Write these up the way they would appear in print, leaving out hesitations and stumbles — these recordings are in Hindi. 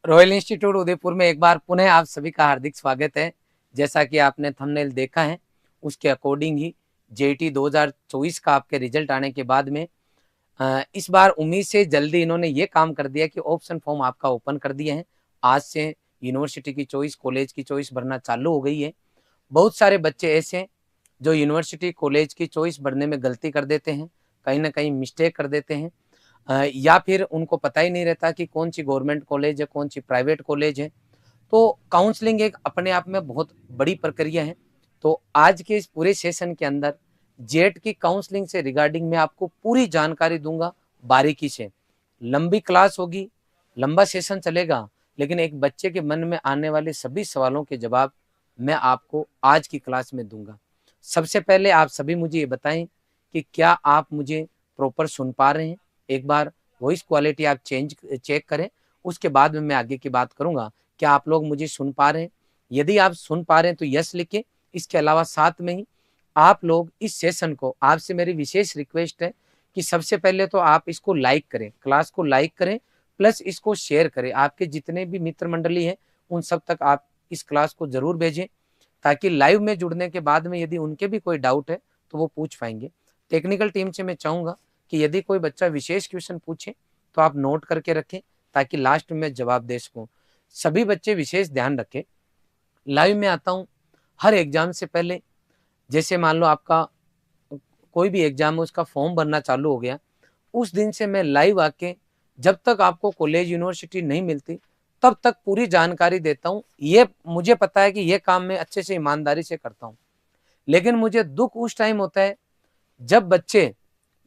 रॉयल इंस्टीट्यूट उदयपुर में एक बार पुनः आप सभी का हार्दिक स्वागत है। जैसा कि आपने थंबनेल देखा है उसके अकॉर्डिंग ही जेईटी 2024 का आपके रिजल्ट आने के बाद में इस बार उम्मीद से जल्दी इन्होंने ये काम कर दिया कि ऑप्शन फॉर्म आपका ओपन कर दिए हैं। आज से यूनिवर्सिटी की चॉइस, कॉलेज की चॉइस भरना चालू हो गई है। बहुत सारे बच्चे ऐसे हैं जो यूनिवर्सिटी कॉलेज की चॉइस भरने में गलती कर देते हैं, कहीं ना कहीं मिस्टेक कर देते हैं, या फिर उनको पता ही नहीं रहता कि कौन सी गवर्नमेंट कॉलेज है, कौन सी प्राइवेट कॉलेज है। तो काउंसलिंग एक अपने आप में बहुत बड़ी प्रक्रिया है। तो आज के इस पूरे सेशन के अंदर जेट की काउंसलिंग से रिगार्डिंग मैं आपको पूरी जानकारी दूंगा बारीकी से। लंबी क्लास होगी, लंबा सेशन चलेगा, लेकिन एक बच्चे के मन में आने वाले सभी सवालों के जवाब मैं आपको आज की क्लास में दूंगा। सबसे पहले आप सभी मुझे ये बताएं कि क्या आप मुझे प्रॉपर सुन पा रहे हैं। एक बार वॉइस क्वालिटी आप चेक करें, उसके बाद में मैं आगे की बात करूंगा। क्या आप लोग मुझे सुन पा रहे हैं? यदि आप सुन पा रहे हैं तो यस लिखें। इसके अलावा साथ में ही आप लोग इस सेशन को, आपसे मेरी विशेष रिक्वेस्ट है कि सबसे पहले तो आप इसको लाइक करें, क्लास को लाइक करें, प्लस इसको शेयर करें। आपके जितने भी मित्र मंडली हैं उन सब तक आप इस क्लास को जरूर भेजें, ताकि लाइव में जुड़ने के बाद में यदि उनके भी कोई डाउट है तो वो पूछ पाएंगे। टेक्निकल टीम से मैं चाहूंगा कि यदि कोई बच्चा विशेष क्वेश्चन पूछे तो आप नोट करके रखें, ताकि लास्ट में जवाब दे सकूं। सभी बच्चे विशेष ध्यान रखें। लाइव में आता हूं हर एग्जाम से पहले। जैसे मान लो आपका कोई भी एग्जाम है, उसका फॉर्म भरना चालू हो गया, उस दिन से मैं लाइव आके जब तक आपको कॉलेज यूनिवर्सिटी नहीं मिलती तब तक पूरी जानकारी देता हूँ। ये मुझे पता है कि ये काम मैं अच्छे से ईमानदारी से करता हूँ, लेकिन मुझे दुख उस टाइम होता है जब बच्चे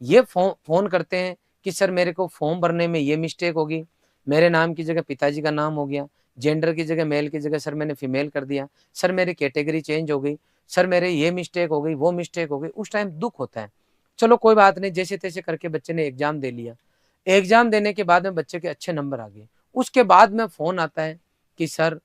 ये फोन करते हैं कि सर मेरे को फॉर्म भरने में ये मिस्टेक होगी, मेरे नाम की जगह पिताजी का नाम हो गया, जेंडर की जगह मेल की जगह सर मैंने फीमेल कर दिया, सर मेरी कैटेगरी चेंज हो गई, सर मेरे ये मिस्टेक हो गई, वो मिस्टेक हो गई। उस टाइम दुख होता है। चलो कोई बात नहीं, जैसे तैसे करके बच्चे ने एग्जाम दे लिया। एग्जाम देने के बाद में बच्चे के अच्छे नंबर आ गए। उसके बाद में फोन आता है कि सर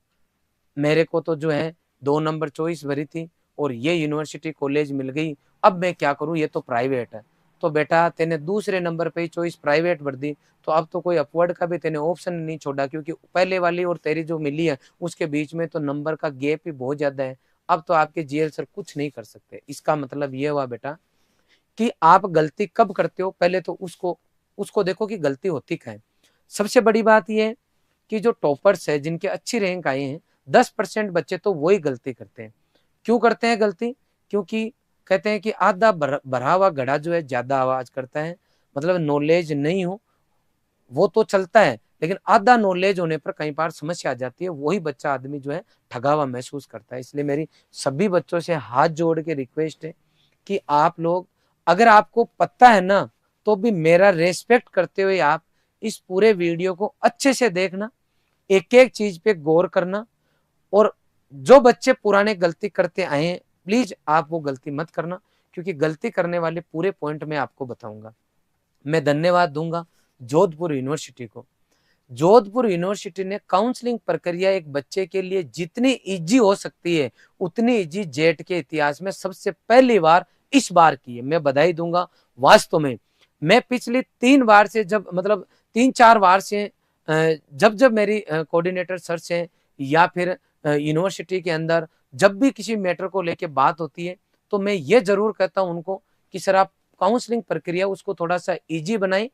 मेरे को तो जो है 2 नंबर चॉइस भरी थी और ये यूनिवर्सिटी कॉलेज मिल गई, अब मैं क्या करूं, ये तो प्राइवेट है। तो बेटा तेने दूसरे नंबर पे ही चॉइस प्राइवेट भर दी, तो अब तो कोई अपवर्ड का भी तेने ऑप्शन नहीं छोड़ा, क्योंकि पहले वाली और तेरी जो मिली है उसके बीच में तो नंबर का गैप ही बहुत ज्यादा है। अब तो आपके जीएल सर कुछ नहीं कर सकते। इसका मतलब ये हुआ बेटा कि आप गलती कब करते हो, पहले तो उसको उसको देखो कि गलती होती क्या है। सबसे बड़ी बात यह है कि जो टॉपर्स है, जिनके अच्छी रैंक आए हैं, 10% बच्चे तो वही गलती करते हैं। क्यों करते हैं गलती? क्योंकि कहते हैं कि आधा भरा हुआ घड़ा जो है ज्यादा आवाज करता है। मतलब नॉलेज नहीं हो वो तो चलता है, लेकिन आधा नॉलेज होने पर कई बार समस्या आ जाती है। वही बच्चा आदमी जो है ठगा हुआ महसूस करता है। इसलिए मेरी सभी बच्चों से हाथ जोड़ के रिक्वेस्ट है कि आप लोग, अगर आपको पता है ना, तो भी मेरा रेस्पेक्ट करते हुए आप इस पूरे वीडियो को अच्छे से देखना, एक एक चीज पे गौर करना। और जो बच्चे पुराने गलती करते आए हैं, प्लीज आप वो गलती मत करना, क्योंकि गलती करने वाले पूरे पॉइंट में आपको बताऊंगा। मैं धन्यवाद दूंगा जोधपुर यूनिवर्सिटी को। जोधपुर यूनिवर्सिटी ने काउंसलिंग प्रक्रिया एक बच्चे के लिए जितनी इजी हो सकती है उतनी इजी जेट के इतिहास में सबसे पहली बार इस बार की है। मैं बधाई दूंगा। वास्तव में मैं पिछली 3 बार से, जब मतलब 3-4 बार से, जब जब मेरी कोऑर्डिनेटर सर से या फिर यूनिवर्सिटी के अंदर जब भी किसी मैटर को लेके बात होती है, तो मैं ये जरूर कहता हूं उनको कि सर आप काउंसलिंग प्रक्रिया उसको थोड़ा सा इजी बनाएं,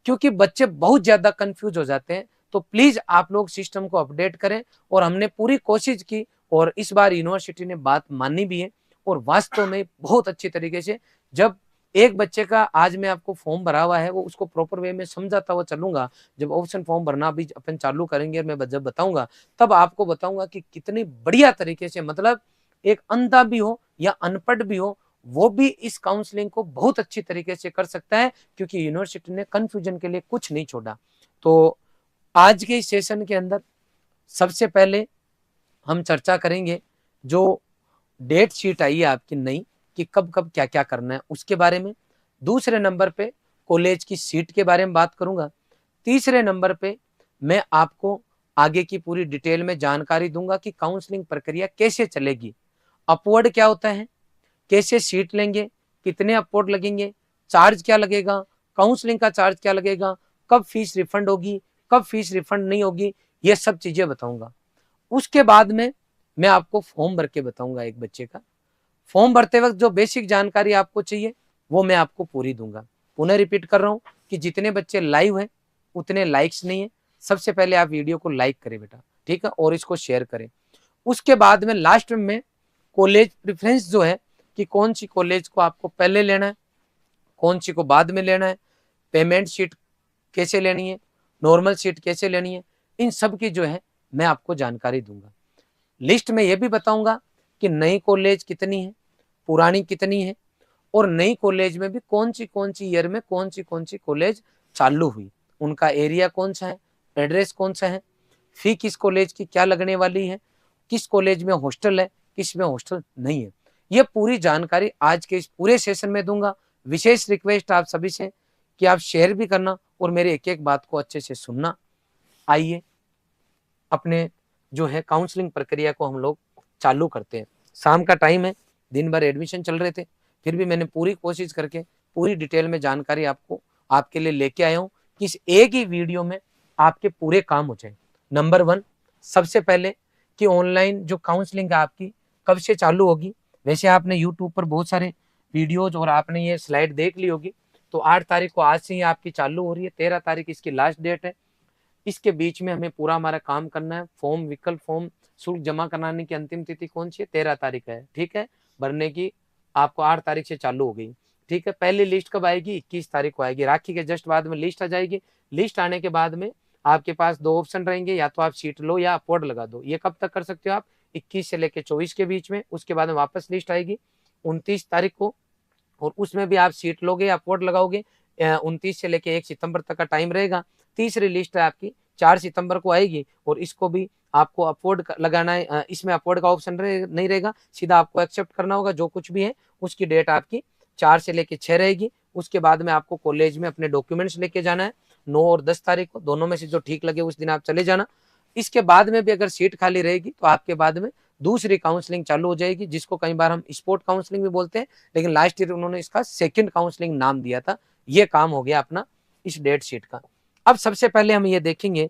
क्योंकि बच्चे बहुत ज्यादा कंफ्यूज हो जाते हैं। तो प्लीज आप लोग सिस्टम को अपडेट करें। और हमने पूरी कोशिश की और इस बार यूनिवर्सिटी ने बात मानी भी है। और वास्तव में बहुत अच्छी तरीके से, जब एक बच्चे का आज मैं आपको फॉर्म भरा हुआ है वो उसको प्रॉपर वे में समझाता हुआ चलूंगा, जब ऑप्शन फॉर्म भरना भी अपन चालू करेंगे और मैं जब बताऊंगा तब आपको बताऊंगा कि कितनी बढ़िया तरीके से, मतलब एक अंधा भी हो या अनपढ़ भी हो वो भी इस काउंसलिंग को बहुत अच्छी तरीके से कर सकता है, क्योंकि यूनिवर्सिटी ने कंफ्यूजन के लिए कुछ नहीं छोड़ा। तो आज के इस सेशन के अंदर सबसे पहले हम चर्चा करेंगे जो डेट शीट आई है आपकी नई, कि कब कब क्या क्या करना है उसके बारे में। दूसरे नंबर पे कॉलेज की सीट के बारे में बात करूंगा। तीसरे नंबर पे मैं आपको आगे की पूरी डिटेल में जानकारी दूंगा कि काउंसलिंग प्रक्रिया कैसे चलेगी, अपवर्ड क्या होता है, कैसे सीट लेंगे, कितने अपवर्ड लगेंगे, चार्ज क्या लगेगा, काउंसलिंग का चार्ज क्या लगेगा, कब फीस रिफंड होगी, कब फीस रिफंड नहीं होगी, ये सब चीजें बताऊंगा। उसके बाद में मैं आपको फॉर्म भर के बताऊंगा एक बच्चे का। फॉर्म भरते वक्त जो बेसिक जानकारी आपको चाहिए वो मैं आपको पूरी दूंगा। पुनः रिपीट कर रहा हूं कि जितने बच्चे लाइव हैं उतने लाइक्स नहीं है। सबसे पहले आप वीडियो को लाइक करें बेटा, ठीक है, और इसको शेयर करें। उसके बाद में लास्ट में कॉलेज प्रेफरेंस जो है कि कौन सी कॉलेज को आपको पहले लेना है, कौन सी को बाद में लेना है, पेमेंट शीट कैसे लेनी है, नॉर्मल शीट कैसे लेनी है, इन सब की जो है मैं आपको जानकारी दूंगा। लिस्ट में यह भी बताऊंगा कि नई कॉलेज कितनी है, पुरानी कितनी है, और नई कॉलेज में भी कौन सी ईयर में कौन सी कॉलेज चालू हुई, उनका एरिया कौन सा है, एड्रेस कौन सा है, फी किस कॉलेज की क्या लगने वाली है, किस कॉलेज में हॉस्टल है, किस में हॉस्टल नहीं है। ये पूरी जानकारी आज के इस पूरे सेशन में दूंगा। विशेष रिक्वेस्ट आप सभी से कि आप शेयर भी करना और मेरे एक एक बात को अच्छे से सुनना। आइए अपने जो है काउंसलिंग प्रक्रिया को हम लोग चालू करते हैं। शाम का टाइम है, दिन भर एडमिशन चल रहे थे, फिर भी मैंने पूरी कोशिश करके पूरी डिटेल में जानकारी आपको आपके लिए लेके आया हूँ कि इस एक ही वीडियो में आपके पूरे काम हो जाए। नंबर 1, सबसे पहले कि ऑनलाइन जो काउंसलिंग है आपकी कब से चालू होगी। वैसे आपने यूट्यूब पर बहुत सारे वीडियोज और आपने ये स्लाइड देख ली होगी। तो 8 तारीख को आज से ही आपकी चालू हो रही है, 13 तारीख इसकी लास्ट डेट है। इसके बीच में हमें पूरा हमारा काम करना है। फॉर्म, विकल्प फॉर्म शुल्क जमा कराने की अंतिम तिथि कौन सी है, 13 तारीख है, ठीक है। भरने की आपको 8 तारीख से चालू हो गई, ठीक है। पहली लिस्ट कब आएगी, 21 तारीख को आएगी। राखी के जस्ट बाद में लिस्ट आ जाएगी। लिस्ट आने के बाद में आपके पास 2 ऑप्शन रहेंगे, या तो आप सीट लो या अपवर्ड लगा दो। ये कब तक कर सकते हो आप, 21 से लेकर 24 के बीच में। उसके बाद में वापस लिस्ट आएगी 29 तारीख को, और उसमें भी आप सीट लोगे या अपवर्ड लगाओगे। 29 से लेके 1 सितंबर तक का टाइम रहेगा। तीसरी लिस्ट है आपकी 4 सितंबर को आएगी, और इसको भी आपको अपवर्ड लगाना है। इसमें अपवर्ड का ऑप्शन नहीं रहेगा, सीधा आपको एक्सेप्ट करना होगा। जो कुछ भी है उसकी डेट आपकी 4 से लेके 6 रहेगी। उसके बाद में आपको कॉलेज में अपने डॉक्यूमेंट्स लेके जाना है 9 और 10 तारीख को। दोनों में से जो ठीक लगे उस दिन आप चले जाना। इसके बाद में भी अगर सीट खाली रहेगी तो आपके बाद में दूसरी काउंसलिंग चालू हो जाएगी, जिसको कई बार हम स्पोर्ट काउंसलिंग भी बोलते हैं, लेकिन लास्ट ईयर उन्होंने इसका सेकंड काउंसलिंग नाम दिया था। ये काम हो गया अपना इस डेट शीट का। अब सबसे पहले हम ये देखेंगे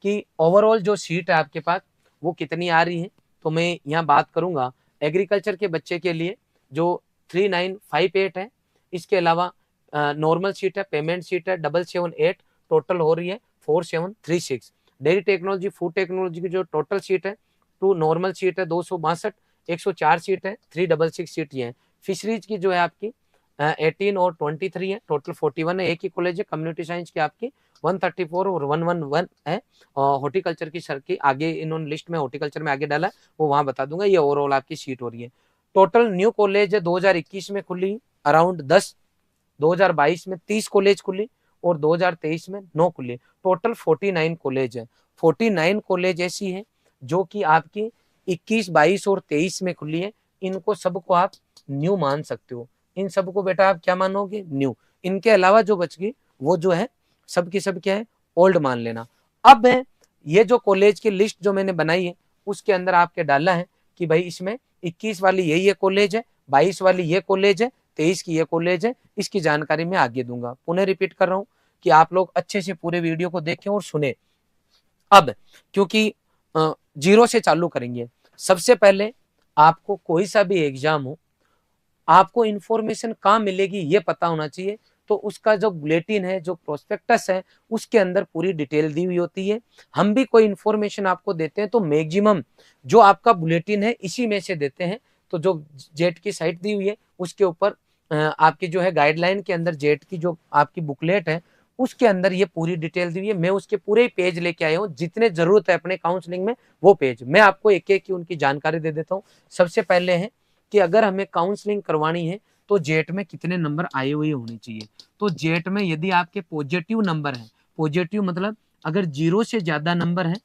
कि ओवरऑल जो सीट है आपके पास वो कितनी आ रही है। तो मैं यहाँ बात करूंगा एग्रीकल्चर के बच्चे के लिए जो 3958 है। इसके अलावा नॉर्मल सीट है, पेमेंट सीट है 778, टोटल हो रही है 4736। डेयरी टेक्नोलॉजी, फूड टेक्नोलॉजी की जो टोटल सीट है, 2 नॉर्मल सीट है 262, 104 सीट है, 366 सीट ये है। फिशरीज की जो है आपकी 18 और 23 है, टोटल 41 है। एक ही कॉलेज है। कम्युनिटी साइंस की आपकी 134 और 111 है। हॉर्टिकल्चर की सर की आगे इन्होंने लिस्ट में हॉर्टिकल्चर में आगे डाला, वो वहां बता दूंगा। ये ओवरऑल आपकी सीट हो रही है। टोटल न्यू कॉलेज है 2021 में खुली अराउंड 10, 2022 में 30 कॉलेज खुली, और 2023 में 9 खुली। टोटल 49 कॉलेज है। 49 कॉलेज ऐसी है जो कि आपकी 21, 22 और 23 में खुली है। इनको सबको आप न्यू मान सकते हो। इन सबको बेटा आप क्या मानोगे, न्यू। इनके अलावा जो बच गई वो जो है सब की सब क्या है, ओल्ड मान लेना। अब ये जो कॉलेज की लिस्ट जो मैंने बनाई है उसके अंदर आपके डाला है कि भाई इसमें 21 वाली ये कॉलेज है, 22 वाली ये कॉलेज है, 23 की ये कॉलेज है। इसकी जानकारी मैं आगे दूंगा। पुनः रिपीट कर रहा हूँ कि आप लोग अच्छे से पूरे वीडियो को देखें और सुने। अब क्योंकि 0 से चालू करेंगे, सबसे पहले आपको कोई सा भी एग्जाम हो, आपको इंफॉर्मेशन कहाँ मिलेगी ये पता होना चाहिए। तो उसका जो बुलेटिन है, जो प्रोस्पेक्टस है, उसके अंदर पूरी डिटेल दी हुई होती है। हम भी कोई इंफॉर्मेशन आपको देते हैं तो मैक्सिमम जो आपका बुलेटिन है इसी में से देते हैं। तो जो जेट की साइट दी हुई है उसके ऊपर आपकी जो है गाइडलाइन के अंदर जेट की जो आपकी बुकलेट है उसके अंदर ये पूरी डिटेल दी हुई है। मैं उसके पूरे पेज लेके आया हूँ, जितने जरूरत है अपने काउंसलिंग में वो पेज मैं आपको एक एक की उनकी जानकारी दे देता हूँ। सबसे पहले है कि अगर हमें काउंसलिंग करवानी है तो जेट में कितने नंबर आए हुए होने चाहिए। तो जेट में यदि आपके पॉजिटिव नंबर है, पॉजिटिव मतलब अगर 0 से ज्यादा नंबर है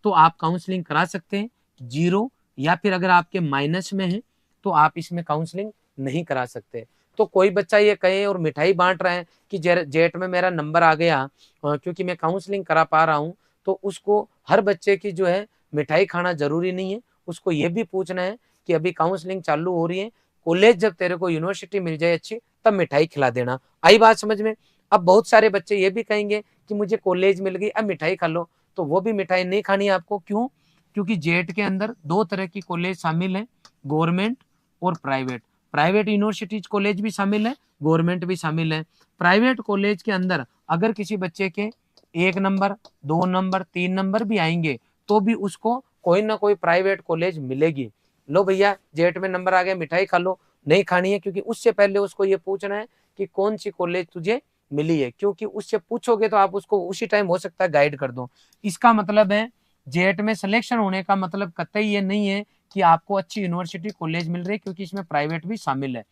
तो आप काउंसलिंग करा सकते हैं, 0 या फिर अगर आपके माइनस में है तो आप इसमें काउंसलिंग नहीं करा सकते। तो कोई बच्चा ये कहे और मिठाई बांट रहा है कि जेट में मेरा नंबर आ गया क्योंकि मैं काउंसलिंग करा पा रहा हूँ, तो उसको हर बच्चे की जो है मिठाई खाना जरूरी नहीं है। उसको ये भी पूछना है कि अभी काउंसलिंग चालू हो रही है, कॉलेज जब तेरे को यूनिवर्सिटी मिल जाए अच्छी तब मिठाई खिला देना। आई बात समझ में। अब बहुत सारे बच्चे ये भी कहेंगे कि मुझे कॉलेज मिल गई अब मिठाई खा लो, तो वो भी मिठाई नहीं खानी है आपको। क्यों? क्योंकि जेट के अंदर दो तरह की कॉलेज शामिल है, गवर्नमेंट और प्राइवेट। प्राइवेट यूनिवर्सिटीज कॉलेज भी शामिल है, गवर्नमेंट भी शामिल है। प्राइवेट कॉलेज के अंदर अगर किसी बच्चे के 1 नंबर, 2 नंबर, 3 नंबर भी आएंगे तो भी उसको कोई ना कोई प्राइवेट कॉलेज मिलेगी। लो भैया जेट में नंबर आ गया, मिठाई खा लो, नहीं खानी है, क्योंकि उससे पहले उसको ये पूछना है कि कौन सी कॉलेज तुझे मिली है, क्योंकि उससे पूछोगे तो आप उसको उसी टाइम हो सकता है गाइड कर दो। इसका मतलब है जेट में सिलेक्शन होने का मतलब कतई ये नहीं है कि आपको अच्छी यूनिवर्सिटी कॉलेज मिल रही है, क्योंकि इसमें प्राइवेट भी शामिल है।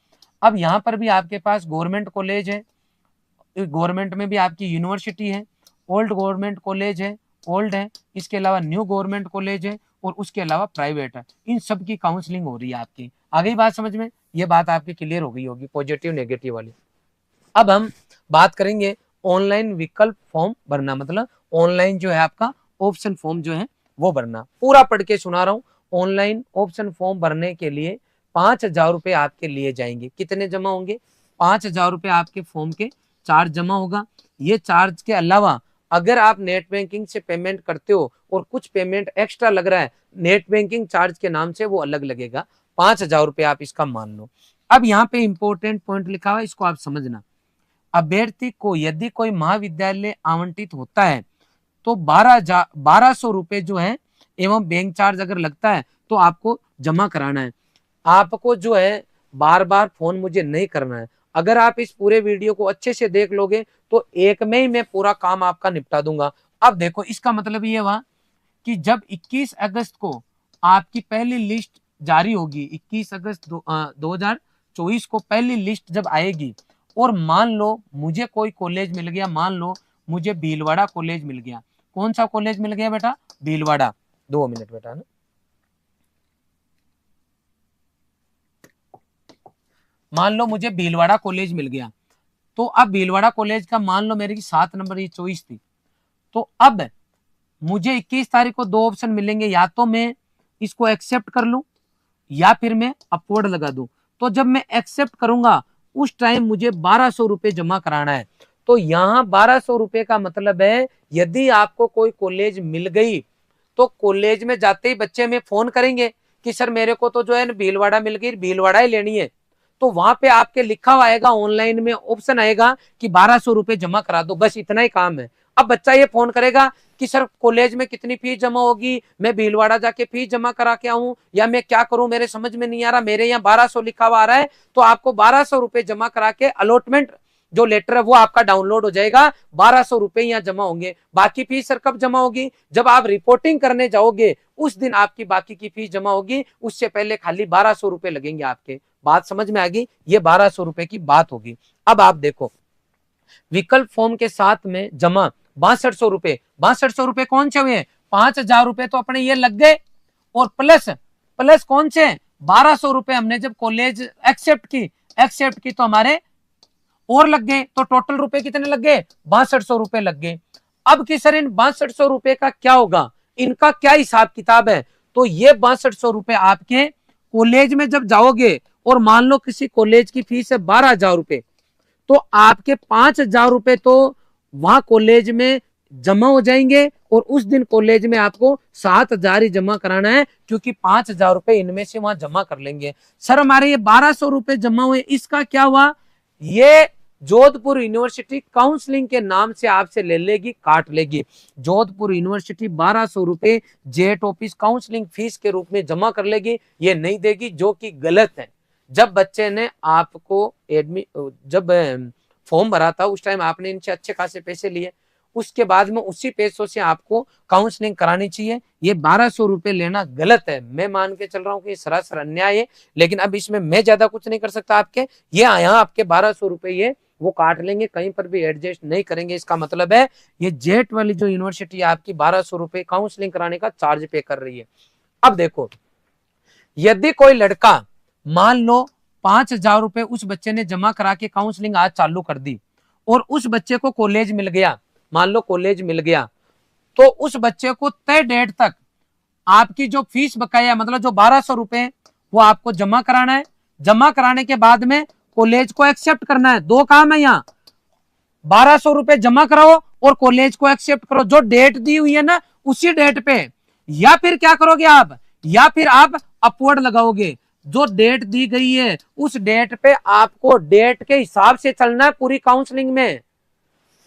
अब यहाँ पर भी आपके पास गवर्नमेंट कॉलेज है, गवर्नमेंट में भी आपकी यूनिवर्सिटी है, ओल्ड गवर्नमेंट कॉलेज है, ओल्ड है, इसके अलावा न्यू गवर्नमेंट कॉलेज है और उसके अलावा प्राइवेट है। इन सब की काउंसलिंग हो रही है आपकी। आ गई बात समझ में? ये बात आपकी क्लियर हो गई होगी, पॉजिटिव नेगेटिव वाली। अब हम बात करेंगे ऑनलाइन विकल्प फॉर्म भरना, मतलब ऑनलाइन जो है आपका ऑप्शन फॉर्म जो है वो भरना। पूरा पढ़ के सुना रहा हूँ। ऑनलाइन ऑप्शन फॉर्म भरने के लिए 5,000 रुपए आपके लिए जाएंगे। कितने जमा होंगे? 5,000 रुपए आपके फॉर्म के चार्ज जमा होगा। ये चार्ज के अलावा अगर आप नेट बैंकिंग से पेमेंट करते हो और कुछ पेमेंट एक्स्ट्रा लग रहा है नेट बैंकिंग चार्ज के नाम से, वो अलग लगेगा। 5,000 रुपए आप इसका मान लो। अब यहाँ पे इंपॉर्टेंट पॉइंट लिखा हुआ है, इसको आप समझना। अभ्यर्थी को यदि कोई महाविद्यालय आवंटित होता है तो 1200 रुपए जो है एवं बैंक चार्ज अगर लगता है तो आपको जमा कराना है। आपको जो है बार बार फोन मुझे नहीं करना है। अगर आप इस पूरे वीडियो को अच्छे से देख लोगे तो एक में ही मैं पूरा काम आपका निपटा दूंगा। अब देखो, इसका मतलब ये हुआ कि जब 21 अगस्त को आपकी पहली लिस्ट जारी होगी, 21 अगस्त 2024 को पहली लिस्ट जब आएगी और मान लो मुझे कोई कॉलेज मिल गया, मान लो मुझे भीलवाड़ा कॉलेज मिल गया। कौन सा कॉलेज मिल गया बेटा? भीलवाड़ा। 2 मिनट बेटा ना। मान लो मुझे भीलवाड़ा कॉलेज मिल गया, तो अब भीलवाड़ा कॉलेज का मान लो मेरी 7 नंबर ये चॉइस थी, तो अब मुझे 21 तारीख को 2 ऑप्शन मिलेंगे, या तो मैं इसको एक्सेप्ट कर लूं या फिर मैं अपवर्ड लगा दूं। तो जब मैं एक्सेप्ट करूंगा उस टाइम मुझे 1200 रुपए जमा कराना है। तो यहाँ 1200 रुपए का मतलब है यदि आपको कोई कॉलेज मिल गई तो कॉलेज में जाते ही बच्चे में फोन करेंगे कि सर मेरे को तो जो है भीलवाड़ा मिल गई, भीलवाड़ा ही लेनी है। तो वहां पे आपके लिखा हुआ आएगा, ऑनलाइन में ऑप्शन आएगा कि 1200 रुपए जमा करा दो, बस इतना ही काम है। अब बच्चा ये फोन करेगा कि सर कॉलेज में कितनी फीस जमा होगी, मैं भीलवाड़ा जाके फीस जमा करा के आऊं या मैं क्या करूं, मेरे समझ में नहीं आ रहा, मेरे यहाँ 1200 लिखा हुआ आ रहा है। तो आपको 1200 रुपए जमा करा के अलॉटमेंट जो लेटर है वो आपका डाउनलोड हो जाएगा। 1200 रुपए यहाँ जमा होंगे। बाकी फीस सर कब जमा होगी? जब आप रिपोर्टिंग करने जाओगे उस दिन आपकी बाकी की फीस जमा होगी। उससे पहले खाली 1200 रुपए लगेंगे आपके। बात समझ में आ गई? ये 1200 रुपए की बात होगी। अब आप देखो, विकल्प फॉर्म के साथ में जमा 6200 रुपए। 6200 रुपए कौन से हुए? 5,000 रुपए तो अपने ये लग गए, और प्लस कौन से? 1200 रुपए हमने जब कॉलेज एक्सेप्ट की तो हमारे और लग गए। तो टोटल रुपए कितने लग गए? 6200 रुपए लग गए। अब कि सर इन 6200 रुपए का क्या होगा, इनका क्या हिसाब किताब है? तो ये 6200 रुपए आपके कॉलेज में जब जाओगे और मान लो किसी कॉलेज की फीस है 12,000 रुपए, तो आपके 5,000 रुपए तो वहां कॉलेज में जमा हो जाएंगे और उस दिन कॉलेज में आपको 7,000 ही जमा कराना है, क्योंकि 5,000 रुपए इनमें से वहां जमा कर लेंगे। सर हमारे ये 1200 रुपए जमा हुए, इसका क्या हुआ? ये जोधपुर यूनिवर्सिटी काउंसलिंग के नाम से आपसे ले लेगी, काट लेगी। जोधपुर यूनिवर्सिटी 1200 रुपए जेट ऑफिस काउंसलिंग फीस के रूप में जमा कर लेगी, ये नहीं देगी, जो कि गलत है। जब बच्चे ने आपको जब फॉर्म भरा था उस टाइम आपने इनसे अच्छे खासे पैसे लिए, उसके बाद में उसी पैसों से आपको काउंसलिंग करानी चाहिए। ये 1200 रुपए लेना गलत है। मैं मान के चल रहा हूँ कि सरासर अन्याय है, लेकिन अब इसमें मैं ज्यादा कुछ नहीं कर सकता आपके। ये यहाँ आपके 1200 रुपए ये वो काट लेंगे, कहीं पर भी एडजस्ट नहीं करेंगे। इसका मतलब है ये जेट वाली जो यूनिवर्सिटी आपकी 1200 रुपए काउंसलिंग कराने का चार्ज पे कर रही है। अब देखो, यदि कोई लड़का मान लो 5,000 रुपए उस बच्चे ने जमा करा के काउंसलिंग आज चालू कर दी और उस बच्चे को कॉलेज मिल गया, मान लो कॉलेज मिल गया, तो उस बच्चे को तय डेट तक आपकी जो फीस बकाया, मतलब जो 1200 रुपए वो आपको जमा कराना है। जमा कराने के बाद में कॉलेज को एक्सेप्ट करना है। 2 काम है यहाँ, 1200 रुपए जमा कराओ और कॉलेज को एक्सेप्ट करो। जो डेट दी हुई है ना उसी डेट पे, या फिर क्या करोगे आप, या फिर आप अपवर्ड लगाओगे। जो डेट दी गई है उस डेट पे आपको डेट के हिसाब से चलना है पूरी काउंसलिंग में।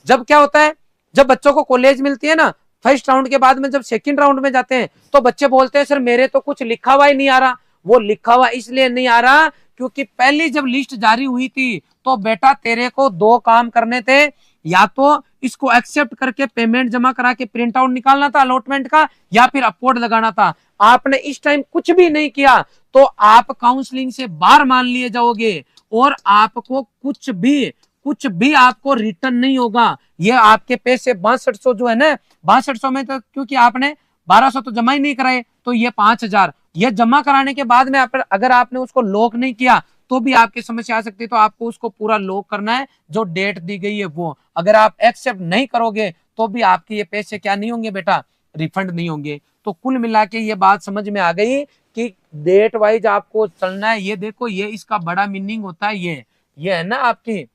जब क्या होता है, जब बच्चों को कॉलेज मिलती है ना, फर्स्ट राउंड के बाद में जब सेकंड राउंड में जाते हैं तो बच्चे बोलते हैं सर मेरे तो कुछ लिखा हुआ ही नहीं आ रहा। वो लिखा हुआ इसलिए नहीं आ रहा क्योंकि पहली जब लिस्ट जारी हुई थी तो बेटा तेरे को दो काम करने थे, या तो इसको एक्सेप्ट करके पेमेंट जमा करा के प्रिंट आउट निकालना था अलॉटमेंट का, या फिर अपवर्ड लगाना था। आपने इस टाइम कुछ भी नहीं किया तो आप काउंसलिंग से बाहर मान लिए जाओगे और आपको कुछ भी आपको रिटर्न नहीं होगा। ये आपके पैसे 6200 जो है ना, 6200 में तो क्योंकि आपने 1200 तो जमा ही नहीं कराए, तो ये 5000 ये जमा कराने के बाद में अगर आपने उसको लॉक नहीं किया तो भी आपकी समस्या आ सकती है। तो आपको उसको पूरा लॉक करना है, जो डेट दी गई है वो। अगर आप एक्सेप्ट नहीं करोगे तो भी आपके ये पैसे क्या नहीं होंगे बेटा, रिफंड नहीं होंगे। तो कुल मिला के ये बात समझ में आ गई कि डेट वाइज आपको चलना है। ये देखो, ये इसका बड़ा मीनिंग होता है। ये है ना आपकी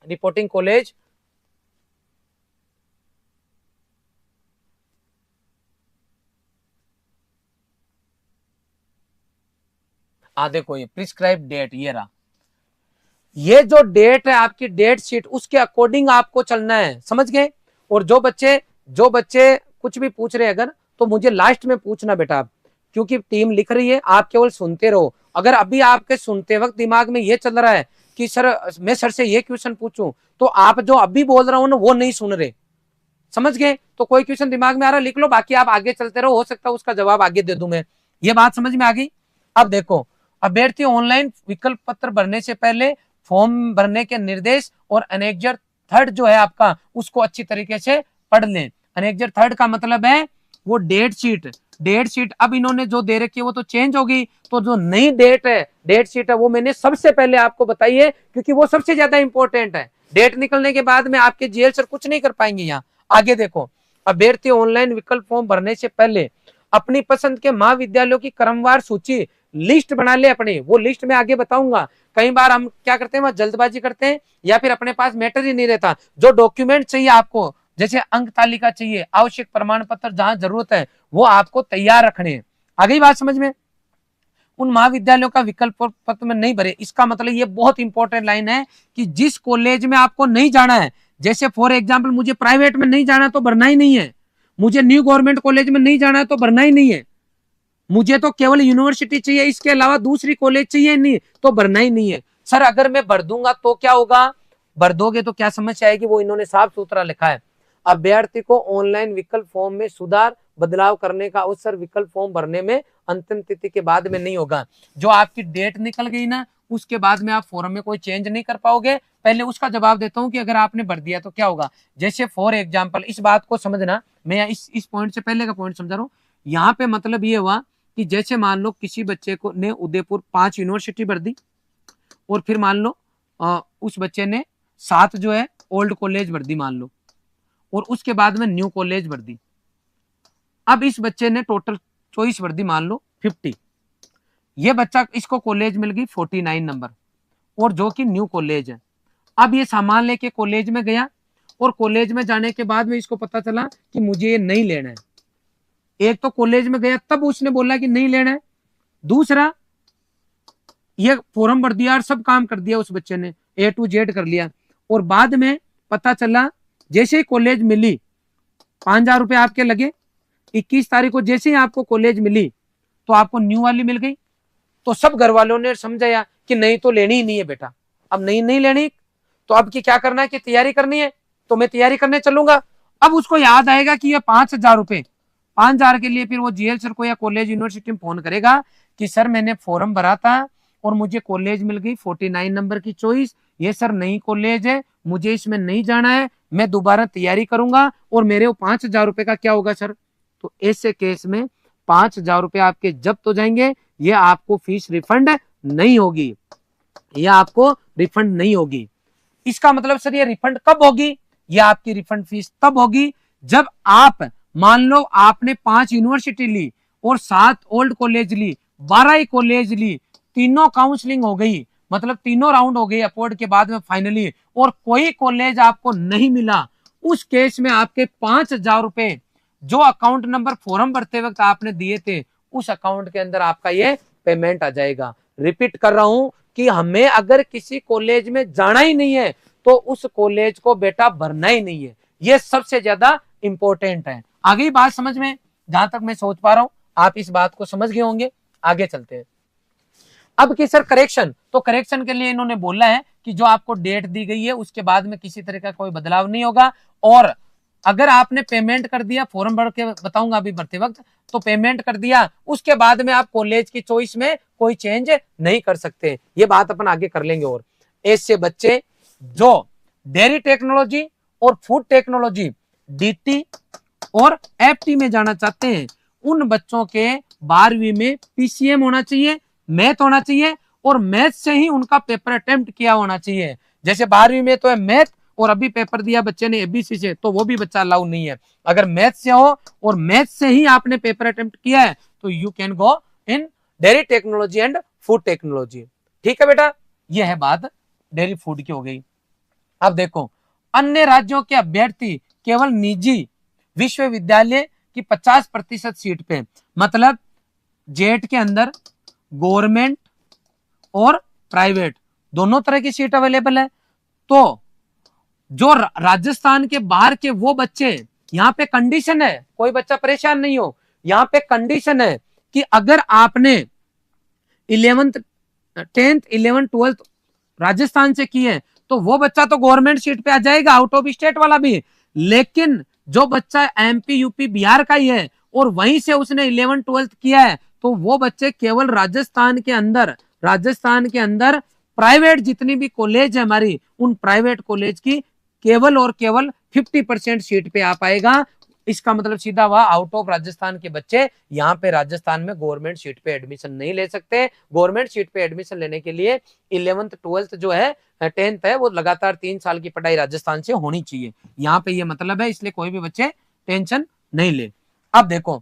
रिपोर्टिंग कॉलेज। देखो ये प्रिस्क्राइब डेट, ये रहा। ये जो डेट है आपकी डेट शीट, उसके अकॉर्डिंग आपको चलना है, समझ गए। और जो बच्चे कुछ भी पूछ रहे हैं अगर, तो मुझे लास्ट में पूछना बेटा आप, क्योंकि टीम लिख रही है, आप केवल सुनते रहो। अगर अभी आपके सुनते वक्त दिमाग में ये चल रहा है कि सर मैं सर से ये क्वेश्चन पूछूं, तो आप जो अभी बोल रहा हूं ना वो नहीं सुन रहे, समझ गए। तो कोई क्वेश्चन दिमाग में आ रहा है लिख लो, बाकी आप आगे चलते रहो, हो सकता है उसका जवाब आगे दे दूं मैं। ये बात समझ में आ गई। अब देखो, अभ्यर्थी ऑनलाइन विकल्प पत्र भरने से पहले फॉर्म भरने के निर्देश और अनेक्जर थर्ड जो है आपका, उसको अच्छी तरीके से पढ़ लें। अनेक्जर थर्ड का मतलब है वो डेट शीट अब इन्होंने जो दे रखी है वो तो चेंज होगी, तो जो नई डेट शीट है वो मैंने सबसे पहले आपको बताई है, क्योंकि वो सबसे ज्यादा इंपॉर्टेंट है। डेट निकलने के बाद में आपके जीएल सर कुछ नहीं कर पाएंगे। यहाँ आगे देखो, अभ्यर्थी ऑनलाइन विकल्प फॉर्म भरने से पहले अपनी पसंद के महाविद्यालयों की क्रमवार सूची लिस्ट बना ले अपनी। वो लिस्ट में आगे बताऊंगा। कई बार हम क्या करते हैं, वह जल्दबाजी करते हैं या फिर अपने पास मैटर ही नहीं रहता। जो डॉक्यूमेंट चाहिए आपको, जैसे अंक तालिका चाहिए, आवश्यक प्रमाण पत्र जहां जरूरत है, वो आपको तैयार रखने हैं। आगे बात समझ में। उन महाविद्यालयों का विकल्प पत्र में नहीं भरे, इसका मतलब ये बहुत इंपॉर्टेंट लाइन है कि जिस कॉलेज में आपको नहीं जाना है, जैसे फॉर एग्जाम्पल मुझे प्राइवेट में नहीं जाना तो भरना ही नहीं है, मुझे न्यू गवर्नमेंट कॉलेज में नहीं जाना है तो भरना ही नहीं है, मुझे तो केवल यूनिवर्सिटी चाहिए, इसके अलावा दूसरी कॉलेज चाहिए नहीं तो भरना ही नहीं है। सर अगर मैं भर दूंगा तो क्या होगा, भर दोगे तो क्या समस्या आएगी, वो इन्होंने साफ सुथरा लिखा है। अभ्यर्थी को ऑनलाइन विकल्प फॉर्म में सुधार बदलाव करने का अवसर विकल्प फॉर्म भरने में अंतिम तिथि के बाद में नहीं होगा। जो आपकी डेट निकल गई ना, उसके बाद में आप फॉर्म में कोई चेंज नहीं कर पाओगे। पहले उसका जवाब देता हूं कि अगर आपने भर दिया तो क्या होगा। जैसे फॉर एग्जाम्पल, इस बात को समझना, मैं इस पॉइंट से पहले का पॉइंट समझा रहा हूं। यहाँ पे मतलब ये हुआ कि जैसे मान लो किसी बच्चे को ने उदयपुर 5 यूनिवर्सिटी भर दी, और फिर मान लो उस बच्चे ने 7 जो है ओल्ड कॉलेज भर दी मान लो, और उसके बाद में न्यू कॉलेज भर दी। अब इस बच्चे ने टोटल चॉइस भर दी मान लो 50। ये बच्चा, इसको कॉलेज मिल गई 49 नंबर, और जो कि न्यू कॉलेज है। अब ये सामान लेके कॉलेज में गया, और कॉलेज में जाने के बाद में इसको पता चला कि मुझे ये नहीं लेना है। एक तो कॉलेज में गया तब उसने बोला कि नहीं लेना है, दूसरा ये फॉर्म भर दिया और सब काम कर दिया उस बच्चे ने, A to Z कर लिया, और बाद में पता चला जैसे ही कॉलेज मिली 5000 रुपए आपके लगे। 21 तारीख को जैसे ही आपको कॉलेज मिली तो आपको न्यू वाली मिल गई। तो सब घर वालों ने समझाया कि नहीं तो लेनी ही नहीं है बेटा, अब नहीं लेनी, तो अब की क्या करना है कि तैयारी करनी है, तो मैं तैयारी करने चलूंगा। अब उसको याद आएगा कि ये 5000 रुपए, 5000 के लिए फिर वो जीएल सर को या कॉलेज यूनिवर्सिटी में फोन करेगा कि सर मैंने फॉर्म भरा था और मुझे कॉलेज मिल गई 49 नंबर की चॉइस, ये सर नई कॉलेज है, मुझे इसमें नहीं जाना है, मैं दोबारा तैयारी करूंगा और मेरे 5000 रुपए का क्या होगा सर। तो ऐसे केस में 5000 रुपए आपके जब्त हो जाएंगे, ये आपको फीस रिफंड नहीं होगी, यह आपको रिफंड नहीं होगी। इसका मतलब सर ये रिफंड कब होगी, ये आपकी रिफंड फीस तब होगी जब आप मान लो आपने 5 यूनिवर्सिटी ली और 7 ओल्ड कॉलेज ली, 12 कॉलेज ली, तीनों काउंसलिंग हो गई, मतलब तीनों राउंड हो गई अपवर्ड के बाद में फाइनली, और कोई कॉलेज आपको नहीं मिला। उस केस में आपके 5000 रुपए जो अकाउंट नंबर फॉर्म भरते वक्त आपने दिए थे उस अकाउंट के अंदर आपका ये पेमेंट आ जाएगा। रिपीट कर रहा हूं कि हमें अगर किसी कॉलेज में जाना ही नहीं है तो उस कॉलेज को बेटा भरना ही नहीं है, ये सबसे ज्यादा इंपॉर्टेंट है। आगे बात समझ में, जहां तक मैं सोच पा रहा हूं आप इस बात को समझ गए होंगे। आगे चलते हैं। अब कि सर करेक्शन, तो करेक्शन के लिए इन्होंने बोला है कि जो आपको डेट दी गई है उसके बाद में किसी तरह का कोई बदलाव नहीं होगा, और अगर आपने पेमेंट कर दिया, फॉर्म भर के बताऊंगा अभी भरते वक्त, तो पेमेंट कर दिया उसके बाद में आप कॉलेज की चॉइस में कोई चेंज नहीं कर सकते। ये बात अपन आगे कर लेंगे। और ऐसे बच्चे जो डेयरी टेक्नोलॉजी और फूड टेक्नोलॉजी डीटी और एफटी में जाना चाहते हैं उन बच्चों के 12वीं में पीसीएम होना चाहिए, मैथ होना चाहिए, और मैथ से ही उनका पेपर अटेम्प्ट किया होना चाहिए। जैसे 12वीं में तो है मैथ और अभी पेपर दिया बच्चे ने एबीसी से, तो वो भी बच्चा अलाउ नहीं है। अगर मैथ से हो और मैथ से ही आपने पेपर अटेम्प्ट किया है तो you can go in dairy technology and food technology. ठीक है बेटा, यह है बात डेयरी फूड की हो गई। अब देखो, अन्य राज्यों के अभ्यर्थी केवल निजी विश्वविद्यालय की 50% सीट पे, मतलब जेट के अंदर गवर्नमेंट और प्राइवेट दोनों तरह की सीट अवेलेबल है। तो जो राजस्थान के बाहर के वो बच्चे, यहाँ पे कंडीशन है, कोई बच्चा परेशान नहीं हो, यहाँ पे कंडीशन है कि अगर आपने 11th 10th 11th 12th Rajasthan से की है तो वो बच्चा तो गवर्नमेंट सीट पे आ जाएगा, आउट ऑफ स्टेट वाला भी। लेकिन जो बच्चा एमपी यूपी बिहार का ही है और वहीं से उसने 11th 12th किया है तो वो बच्चे केवल राजस्थान के अंदर प्राइवेट जितनी भी कॉलेज है हमारी, उन प्राइवेट कॉलेज की केवल और केवल 50% सीट पे आ पाएगा। इसका मतलब सीधा हुआ आउट ऑफ राजस्थान के बच्चे यहाँ पे राजस्थान में गवर्नमेंट सीट पे एडमिशन नहीं ले सकते। गवर्नमेंट सीट पे एडमिशन लेने के लिए 11th 12th जो है 10th है वो लगातार 3 साल की पढ़ाई राजस्थान से होनी चाहिए। यहाँ पे ये मतलब है, इसलिए कोई भी बच्चे टेंशन नहीं ले। अब देखो,